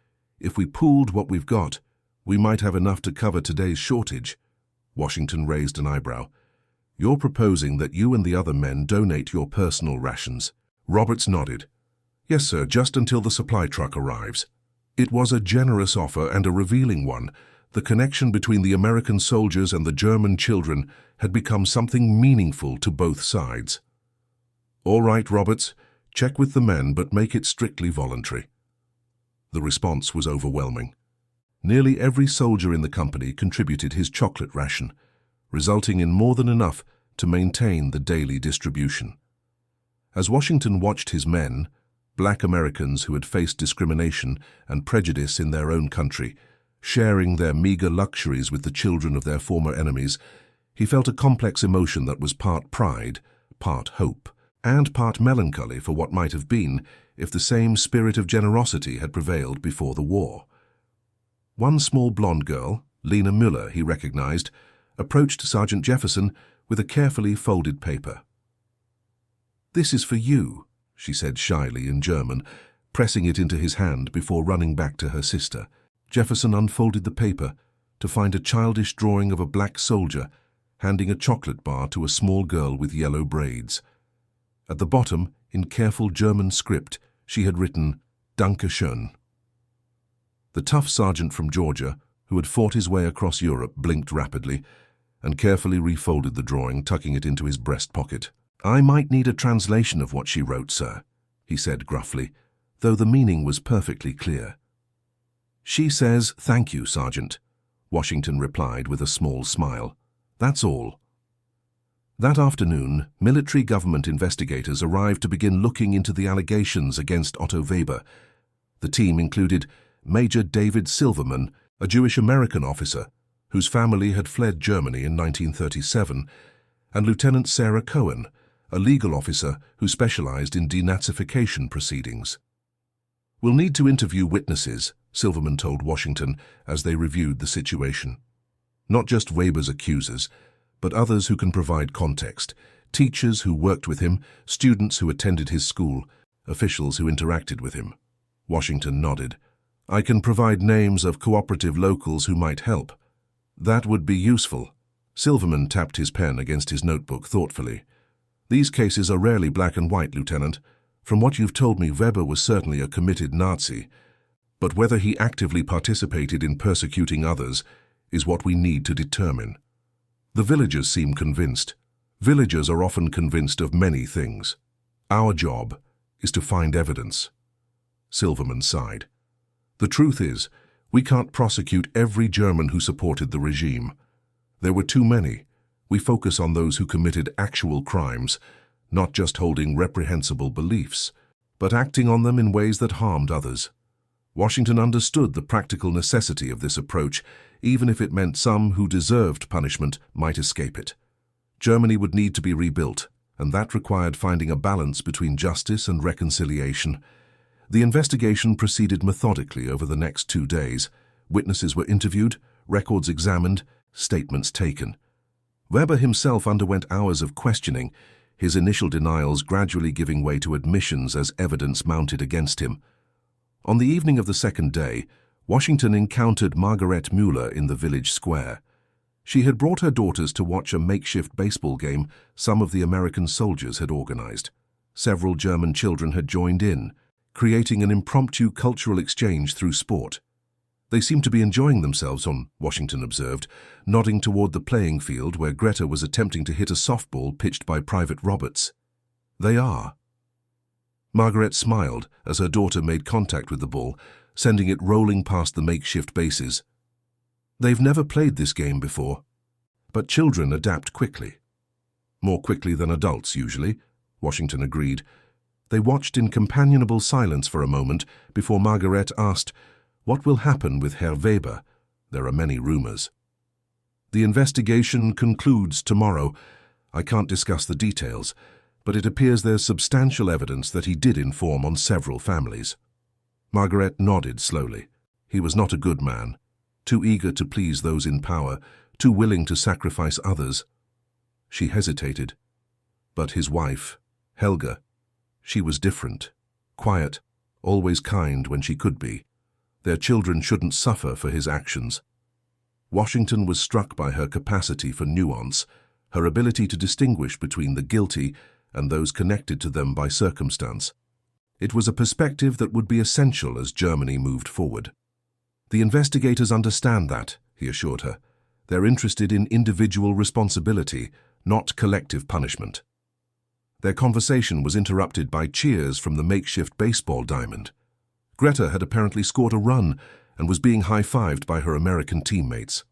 If we pooled what we've got, we might have enough to cover today's shortage. Washington raised an eyebrow. You're proposing that you and the other men donate your personal rations. Roberts nodded. Yes, sir, just until the supply truck arrives. It was a generous offer and a revealing one. The connection between the American soldiers and the German children had become something meaningful to both sides. All right, Roberts, check with the men, but make it strictly voluntary. The response was overwhelming. Nearly every soldier in the company contributed his chocolate ration, resulting in more than enough to maintain the daily distribution. As Washington watched his men, Black Americans who had faced discrimination and prejudice in their own country, sharing their meager luxuries with the children of their former enemies, he felt a complex emotion that was part pride, part hope, and part melancholy for what might have been if the same spirit of generosity had prevailed before the war. One small blonde girl, Lena Müller, he recognized, approached Sergeant Jefferson with a carefully folded paper. "This is for you," she said shyly in German, pressing it into his hand before running back to her sister. Jefferson unfolded the paper to find a childish drawing of a black soldier handing a chocolate bar to a small girl with yellow braids. At the bottom, in careful German script, she had written, "Danke schön." The tough sergeant from Georgia, who had fought his way across Europe, blinked rapidly and carefully refolded the drawing, tucking it into his breast pocket. "I might need a translation of what she wrote, sir," he said gruffly, though the meaning was perfectly clear. "She says, 'Thank you, Sergeant,'" Washington replied with a small smile. "That's all." That afternoon, military government investigators arrived to begin looking into the allegations against Otto Weber. The team included Major David Silverman, a Jewish-American officer whose family had fled Germany in 1937, and Lieutenant Sarah Cohen, a legal officer who specialized in denazification proceedings. "We'll need to interview witnesses," Silverman told Washington as they reviewed the situation. "Not just Weber's accusers, but others who can provide context, teachers who worked with him, students who attended his school, officials who interacted with him." Washington nodded. "I can provide names of cooperative locals who might help." "That would be useful." Silverman tapped his pen against his notebook thoughtfully. "These cases are rarely black and white, Lieutenant. From what you've told me, Weber was certainly a committed Nazi, but whether he actively participated in persecuting others is what we need to determine." The villagers seem convinced. Villagers are often convinced of many things. Our job is to find evidence. Silverman sighed. "The truth is, we can't prosecute every German who supported the regime. There were too many. We focus on those who committed actual crimes, not just holding reprehensible beliefs, but acting on them in ways that harmed others." Washington understood the practical necessity of this approach, even if it meant some who deserved punishment might escape it. Germany would need to be rebuilt, and that required finding a balance between justice and reconciliation. The investigation proceeded methodically over the next 2 days. Witnesses were interviewed, records examined, statements taken. Weber himself underwent hours of questioning, his initial denials gradually giving way to admissions as evidence mounted against him. On the evening of the second day, Washington encountered Margaret Müller in the village square. She had brought her daughters to watch a makeshift baseball game some of the American soldiers had organized. Several German children had joined in, creating an impromptu cultural exchange through sport. "They seem to be enjoying themselves," Washington observed, nodding toward the playing field where Greta was attempting to hit a softball pitched by Private Roberts. "They are." Margaret smiled as her daughter made contact with the ball, sending it rolling past the makeshift bases. "They've never played this game before." But children adapt quickly. "More quickly than adults, usually," Washington agreed. They watched in companionable silence for a moment before Margaret asked, "What will happen with Herr Weber? There are many rumors." "The investigation concludes tomorrow. I can't discuss the details, but it appears there's substantial evidence that he did inform on several families." Margaret nodded slowly. He was not a good man, too eager to please those in power, too willing to sacrifice others. She hesitated. But his wife, Helga, she was different, quiet, always kind when she could be. Their children shouldn't suffer for his actions. Washington was struck by her capacity for nuance, her ability to distinguish between the guilty and those connected to them by circumstance. It was a perspective that would be essential as Germany moved forward. The investigators understand that, he assured her. They're interested in individual responsibility, not collective punishment. Their conversation was interrupted by cheers from the makeshift baseball diamond. Greta had apparently scored a run and was being high-fived by her American teammates.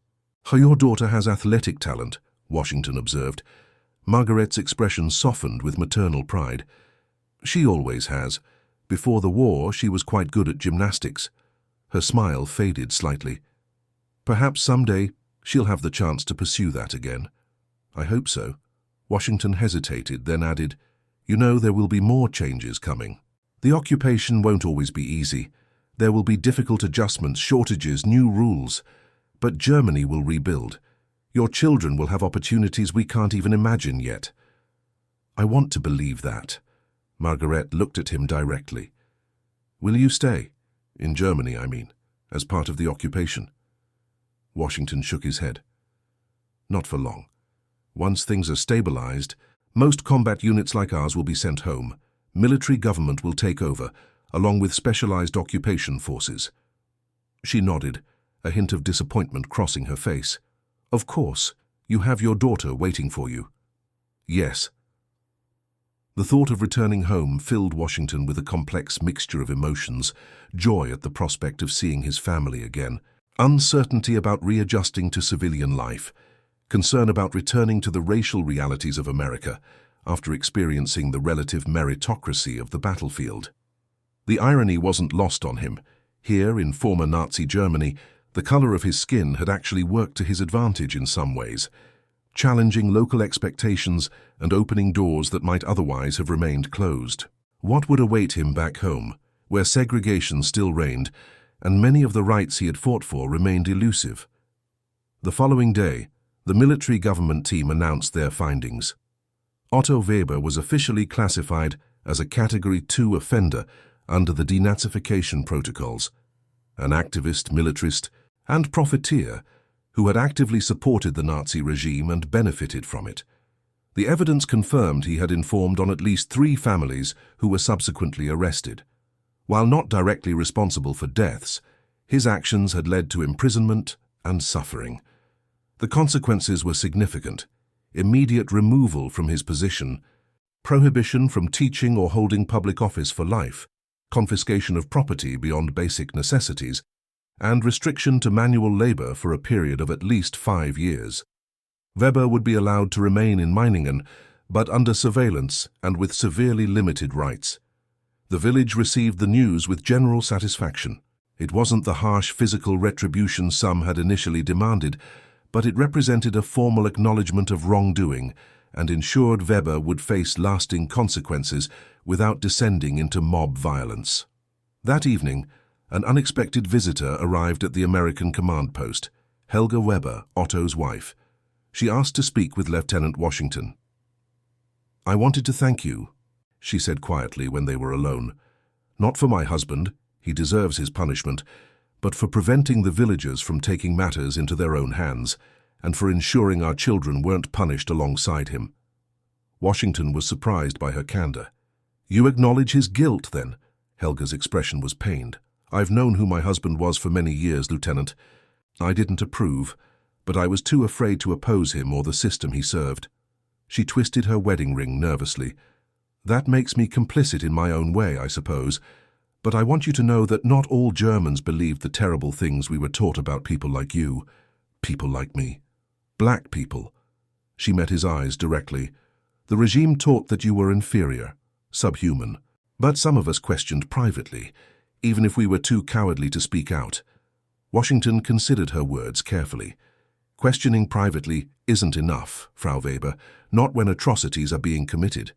"Your daughter has athletic talent," Washington observed. Margaret's expression softened with maternal pride. "She always has. Before the war, she was quite good at gymnastics." Her smile faded slightly. "Perhaps someday she'll have the chance to pursue that again." "I hope so." Washington hesitated, then added, "You know, there will be more changes coming. The occupation won't always be easy. There will be difficult adjustments, shortages, new rules. But Germany will rebuild. Your children will have opportunities we can't even imagine yet." "I want to believe that." Margaret looked at him directly. "Will you stay? In Germany, I mean, as part of the occupation?" Washington shook his head. "Not for long. Once things are stabilized, most combat units like ours will be sent home. Military government will take over, along with specialized occupation forces." She nodded, a hint of disappointment crossing her face. "Of course, you have your daughter waiting for you." "Yes." The thought of returning home filled Washington with a complex mixture of emotions: joy at the prospect of seeing his family again, uncertainty about readjusting to civilian life, concern about returning to the racial realities of America after experiencing the relative meritocracy of the battlefield. The irony wasn't lost on him. Here, in former Nazi Germany, the color of his skin had actually worked to his advantage in some ways, challenging local expectations and opening doors that might otherwise have remained closed. What would await him back home, where segregation still reigned, and many of the rights he had fought for remained elusive? The following day, the military government team announced their findings. Otto Weber was officially classified as a Category 2 offender under the denazification protocols, an activist, militarist, and profiteer who had actively supported the Nazi regime and benefited from it. The evidence confirmed he had informed on at least 3 families who were subsequently arrested. While not directly responsible for deaths, his actions had led to imprisonment and suffering. The consequences were significant: immediate removal from his position, prohibition from teaching or holding public office for life, confiscation of property beyond basic necessities, and restriction to manual labor for a period of at least 5 years. Weber would be allowed to remain in Meiningen, but under surveillance and with severely limited rights. The village received the news with general satisfaction. It wasn't the harsh physical retribution some had initially demanded, but it represented a formal acknowledgement of wrongdoing and ensured Weber would face lasting consequences without descending into mob violence. That evening, an unexpected visitor arrived at the American command post, Helga Weber, Otto's wife. She asked to speak with Lieutenant Washington. "I wanted to thank you," she said quietly when they were alone. "Not for my husband, he deserves his punishment, but for preventing the villagers from taking matters into their own hands, and for ensuring our children weren't punished alongside him." Washington was surprised by her candor. "You acknowledge his guilt, then?" Helga's expression was pained. "I've known who my husband was for many years, Lieutenant. I didn't approve, but I was too afraid to oppose him or the system he served." She twisted her wedding ring nervously. "That makes me complicit in my own way, I suppose, but I want you to know that not all Germans believed the terrible things we were taught about people like you, people like me. Black people." She met his eyes directly. "The regime taught that you were inferior, subhuman, but some of us questioned privately, even if we were too cowardly to speak out." Washington considered her words carefully. "Questioning privately isn't enough, Frau Weber, not when atrocities are being committed.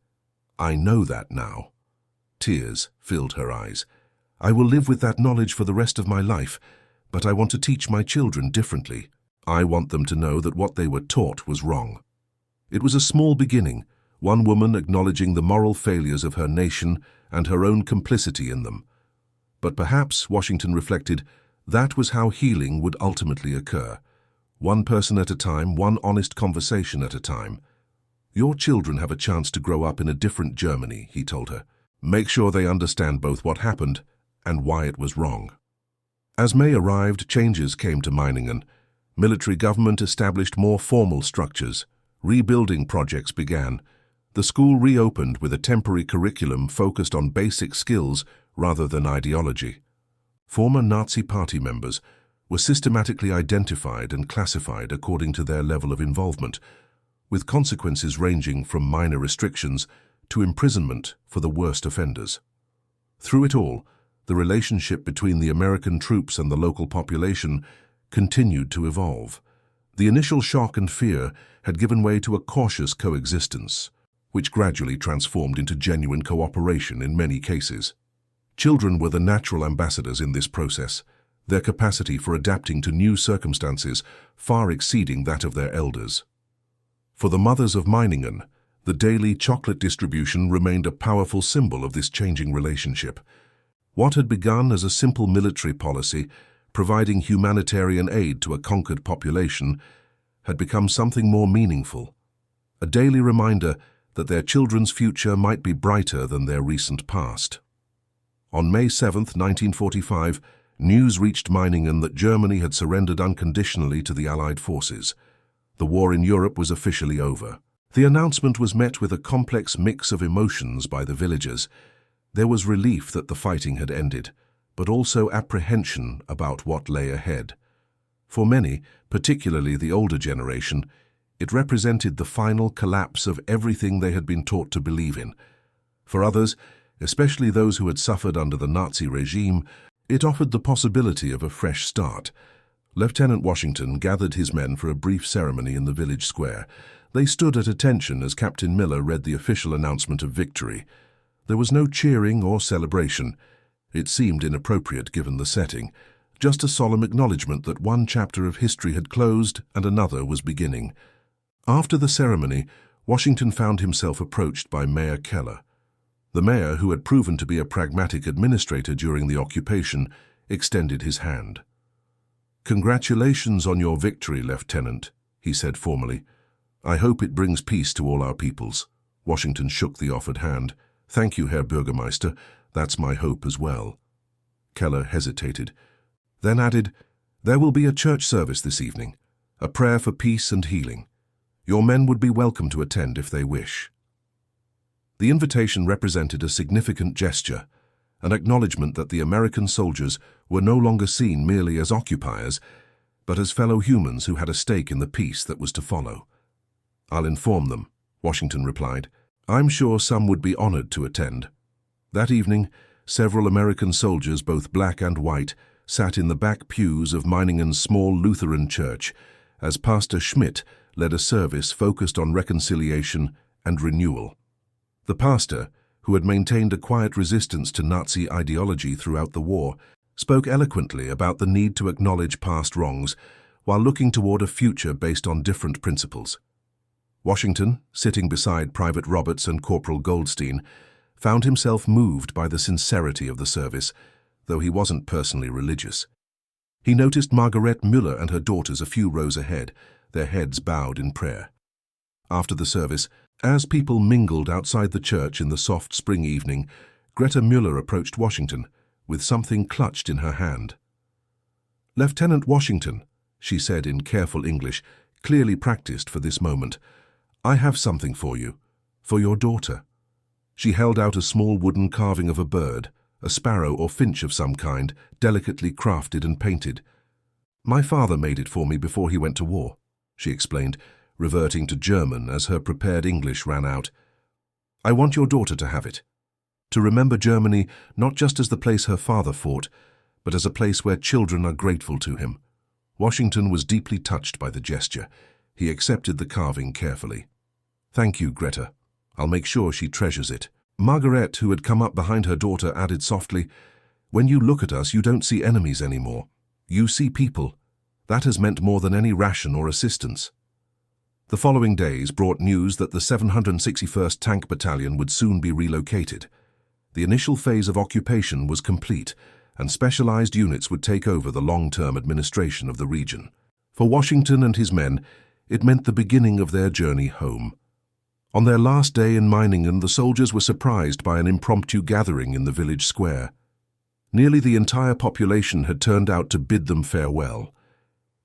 I know that now." Tears filled her eyes. "I will live with that knowledge for the rest of my life, but I want to teach my children differently. I want them to know that what they were taught was wrong." It was a small beginning, one woman acknowledging the moral failures of her nation and her own complicity in them. But perhaps, Washington reflected, that was how healing would ultimately occur. One person at a time, one honest conversation at a time. "Your children have a chance to grow up in a different Germany," he told her. Make sure they understand both what happened and why it was wrong. As May arrived, changes came to Meiningen. Military government established more formal structures. Rebuilding projects began. The school reopened with a temporary curriculum focused on basic skills rather than ideology. Former Nazi Party members were systematically identified and classified according to their level of involvement, with consequences ranging from minor restrictions to imprisonment for the worst offenders. Through it all, the relationship between the American troops and the local population continued to evolve. The initial shock and fear had given way to a cautious coexistence, which gradually transformed into genuine cooperation in many cases. Children were the natural ambassadors in this process, their capacity for adapting to new circumstances far exceeding that of their elders. For the mothers of Meiningen, the daily chocolate distribution remained a powerful symbol of this changing relationship. What had begun as a simple military policy, providing humanitarian aid to a conquered population, had become something more meaningful, a daily reminder that their children's future might be brighter than their recent past. On May 7, 1945, news reached Meiningen that Germany had surrendered unconditionally to the Allied forces. The war in Europe was officially over. The announcement was met with a complex mix of emotions by the villagers. There was relief that the fighting had ended, but also apprehension about what lay ahead. For many, particularly the older generation, it represented the final collapse of everything they had been taught to believe in. For others, especially those who had suffered under the Nazi regime, it offered the possibility of a fresh start. Lieutenant Washington gathered his men for a brief ceremony in the village square. They stood at attention as Captain Miller read the official announcement of victory. There was no cheering or celebration. It seemed inappropriate given the setting, just a solemn acknowledgement that one chapter of history had closed and another was beginning. After the ceremony, Washington found himself approached by Mayor Keller. The mayor, who had proven to be a pragmatic administrator during the occupation, extended his hand. "Congratulations on your victory, Lieutenant," he said formally. "I hope it brings peace to all our peoples." Washington shook the offered hand. "Thank you, Herr Bürgermeister. That's my hope as well." Keller hesitated, then added, "There will be a church service this evening, a prayer for peace and healing. Your men would be welcome to attend if they wish." The invitation represented a significant gesture, an acknowledgement that the American soldiers were no longer seen merely as occupiers, but as fellow humans who had a stake in the peace that was to follow. "I'll inform them," Washington replied. "I'm sure some would be honored to attend." That evening, several American soldiers, both black and white, sat in the back pews of Meiningen's small Lutheran church as Pastor Schmidt led a service focused on reconciliation and renewal. The pastor, who had maintained a quiet resistance to Nazi ideology throughout the war, spoke eloquently about the need to acknowledge past wrongs while looking toward a future based on different principles. Washington, sitting beside Private Roberts and Corporal Goldstein, found himself moved by the sincerity of the service, though he wasn't personally religious. He noticed Margarete Müller and her daughters a few rows ahead, their heads bowed in prayer. After the service, as people mingled outside the church in the soft spring evening, Greta Müller approached Washington, with something clutched in her hand. "Lieutenant Washington," she said in careful English, clearly practiced for this moment, "I have something for you, for your daughter." She held out a small wooden carving of a bird, a sparrow or finch of some kind, delicately crafted and painted. "My father made it for me before he went to war," she explained, reverting to German as her prepared English ran out. "I want your daughter to have it, to remember Germany not just as the place her father fought, but as a place where children are grateful to him." Washington was deeply touched by the gesture. He accepted the carving carefully. "Thank you, Greta. I'll make sure she treasures it." Margaret, who had come up behind her daughter, added softly, "When you look at us, you don't see enemies anymore. You see people. That has meant more than any ration or assistance." The following days brought news that the 761st Tank Battalion would soon be relocated. The initial phase of occupation was complete, and specialized units would take over the long-term administration of the region. For Washington and his men, it meant the beginning of their journey home. On their last day in Meiningen, the soldiers were surprised by an impromptu gathering in the village square. Nearly the entire population had turned out to bid them farewell.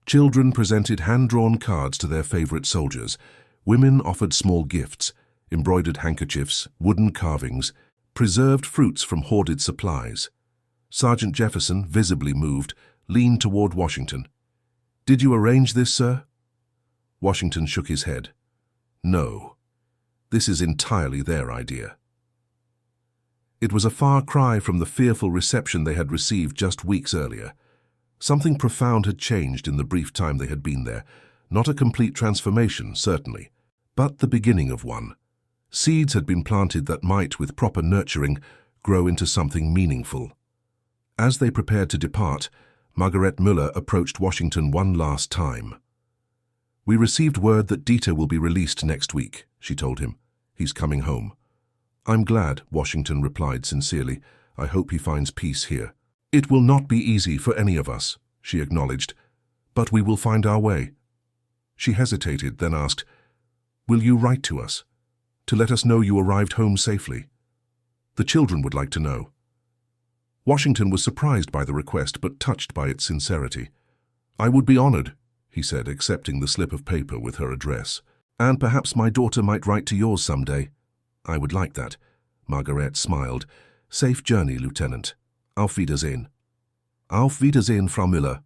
Children presented hand-drawn cards to their favorite soldiers. Women offered small gifts, embroidered handkerchiefs, wooden carvings, preserved fruits from hoarded supplies. Sergeant Jefferson, visibly moved, leaned toward Washington. "Did you arrange this, sir?" Washington shook his head. "No. This is entirely their idea." It was a far cry from the fearful reception they had received just weeks earlier. Something profound had changed in the brief time they had been there. Not a complete transformation, certainly, but the beginning of one. Seeds had been planted that might, with proper nurturing, grow into something meaningful. As they prepared to depart, Margaret Müller approached Washington one last time. "We received word that Dieter will be released next week," she told him. "He's coming home." "I'm glad," Washington replied sincerely. "I hope he finds peace here." "It will not be easy for any of us," she acknowledged, "but we will find our way." She hesitated, then asked, "Will you write to us, to let us know you arrived home safely? The children would like to know." Washington was surprised by the request, but touched by its sincerity. "I would be honored," he said, accepting the slip of paper with her address. "And perhaps my daughter might write to yours someday." "I would like that." Margaret smiled. "Safe journey, Lieutenant. Auf Wiedersehen." "Auf Wiedersehen, Frau Müller."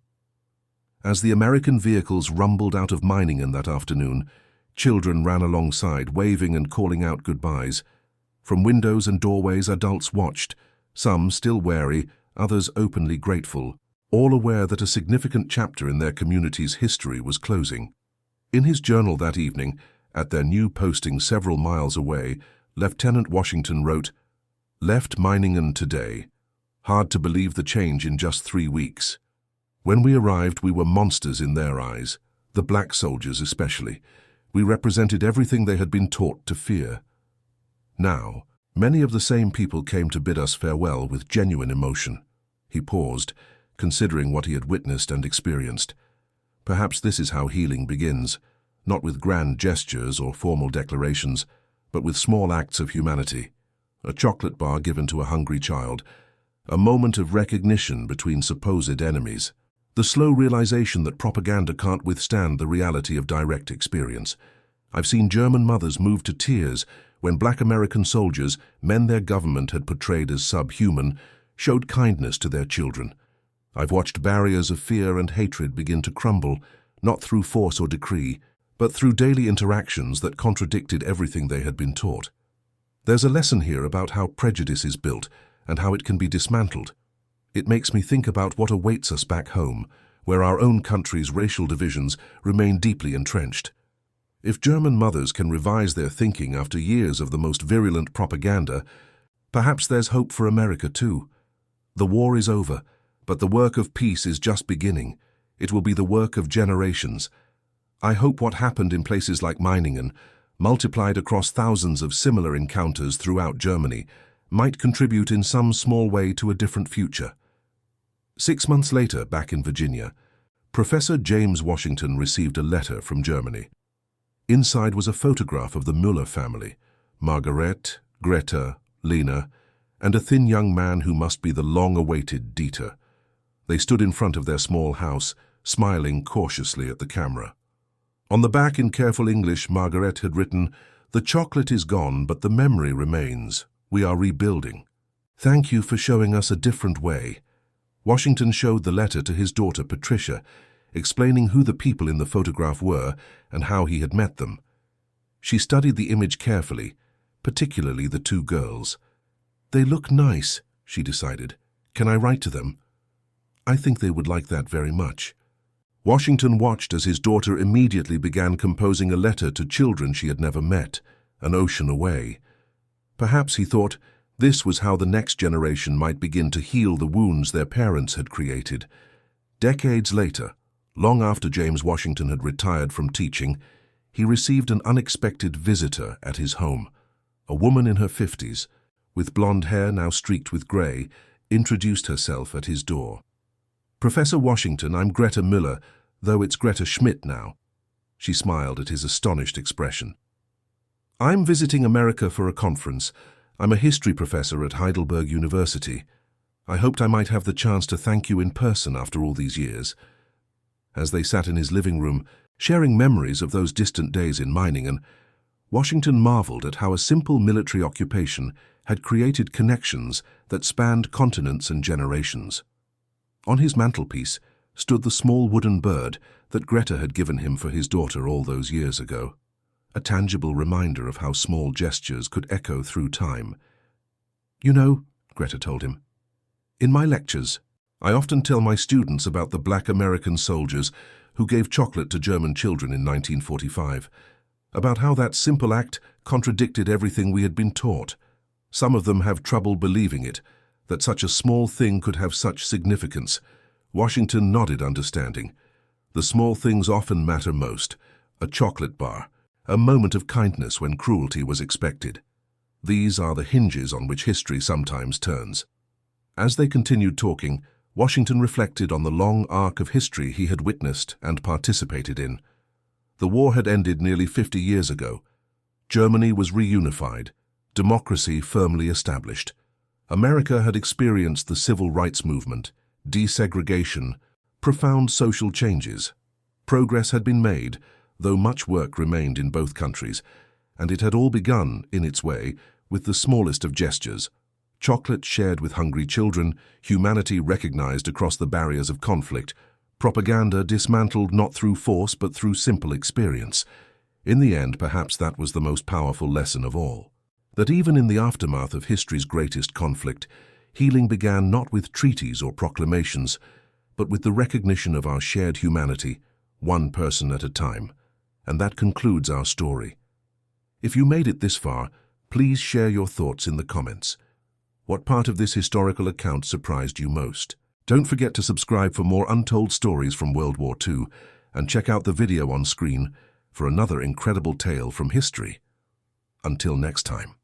As the American vehicles rumbled out of Meiningen that afternoon, children ran alongside, waving and calling out goodbyes. From windows and doorways, adults watched, some still wary, others openly grateful, all aware that a significant chapter in their community's history was closing. In his journal that evening, at their new posting several miles away, Lieutenant Washington wrote, "Left Meiningen today. Hard to believe the change in just 3 weeks. When we arrived, we were monsters in their eyes, the black soldiers especially. We represented everything they had been taught to fear. Now, many of the same people came to bid us farewell with genuine emotion." He paused, considering what he had witnessed and experienced. Perhaps this is how healing begins, not with grand gestures or formal declarations, but with small acts of humanity. A chocolate bar given to a hungry child, a moment of recognition between supposed enemies, the slow realization that propaganda can't withstand the reality of direct experience. I've seen German mothers move to tears when black American soldiers, men their government had portrayed as subhuman, showed kindness to their children. I've watched barriers of fear and hatred begin to crumble, not through force or decree, but through daily interactions that contradicted everything they had been taught. There's a lesson here about how prejudice is built and how it can be dismantled. It makes me think about what awaits us back home, where our own country's racial divisions remain deeply entrenched. If German mothers can revise their thinking after years of the most virulent propaganda, perhaps there's hope for America too. The war is over, but the work of peace is just beginning. It will be the work of generations. I hope what happened in places like Meiningen, multiplied across thousands of similar encounters throughout Germany, might contribute in some small way to a different future. 6 months later, back in Virginia, Professor James Washington received a letter from Germany. Inside was a photograph of the Müller family, Margaret, Greta, Lena, and a thin young man who must be the long-awaited Dieter. They stood in front of their small house, smiling cautiously at the camera. On the back, in careful English, Margaret had written, "The chocolate is gone, but the memory remains. We are rebuilding. Thank you for showing us a different way." Washington showed the letter to his daughter Patricia, explaining who the people in the photograph were and how he had met them. She studied the image carefully, particularly the 2 girls. "They look nice," she decided. "Can I write to them?" "I think they would like that very much." Washington watched as his daughter immediately began composing a letter to children she had never met, an ocean away. Perhaps, he thought, this was how the next generation might begin to heal the wounds their parents had created. Decades later, long after James Washington had retired from teaching, he received an unexpected visitor at his home. A woman in her 50s, with blonde hair now streaked with gray, introduced herself at his door. "Professor Washington, I'm Greta Müller, though it's Greta Schmidt now." She smiled at his astonished expression. I'm visiting America for a conference. I'm a history professor at Heidelberg University. I hoped I might have the chance to thank you in person after all these years." As they sat in his living room, sharing memories of those distant days in Meiningen, Washington marveled at how a simple military occupation had created connections that spanned continents and generations. On his mantelpiece stood the small wooden bird that Greta had given him for his daughter all those years ago, a tangible reminder of how small gestures could echo through time. "You know," Greta told him, "in my lectures, I often tell my students about the black American soldiers who gave chocolate to German children in 1945, about how that simple act contradicted everything we had been taught. Some of them have trouble believing it, that such a small thing could have such significance." Washington nodded understanding. The small things often matter most. A chocolate bar, a moment of kindness when cruelty was expected. These are the hinges on which history sometimes turns. As they continued talking, Washington reflected on the long arc of history he had witnessed and participated in. The war had ended nearly 50 years ago. Germany was reunified, democracy firmly established. America had experienced the civil rights movement, desegregation, profound social changes. Progress had been made, though much work remained in both countries, and it had all begun, in its way, with the smallest of gestures. Chocolate shared with hungry children, humanity recognized across the barriers of conflict, propaganda dismantled not through force but through simple experience. In the end, perhaps that was the most powerful lesson of all. That even in the aftermath of history's greatest conflict, healing began not with treaties or proclamations, but with the recognition of our shared humanity, one person at a time. And that concludes our story. If you made it this far, please share your thoughts in the comments. What part of this historical account surprised you most? Don't forget to subscribe for more untold stories from World War II, and check out the video on screen for another incredible tale from history. Until next time.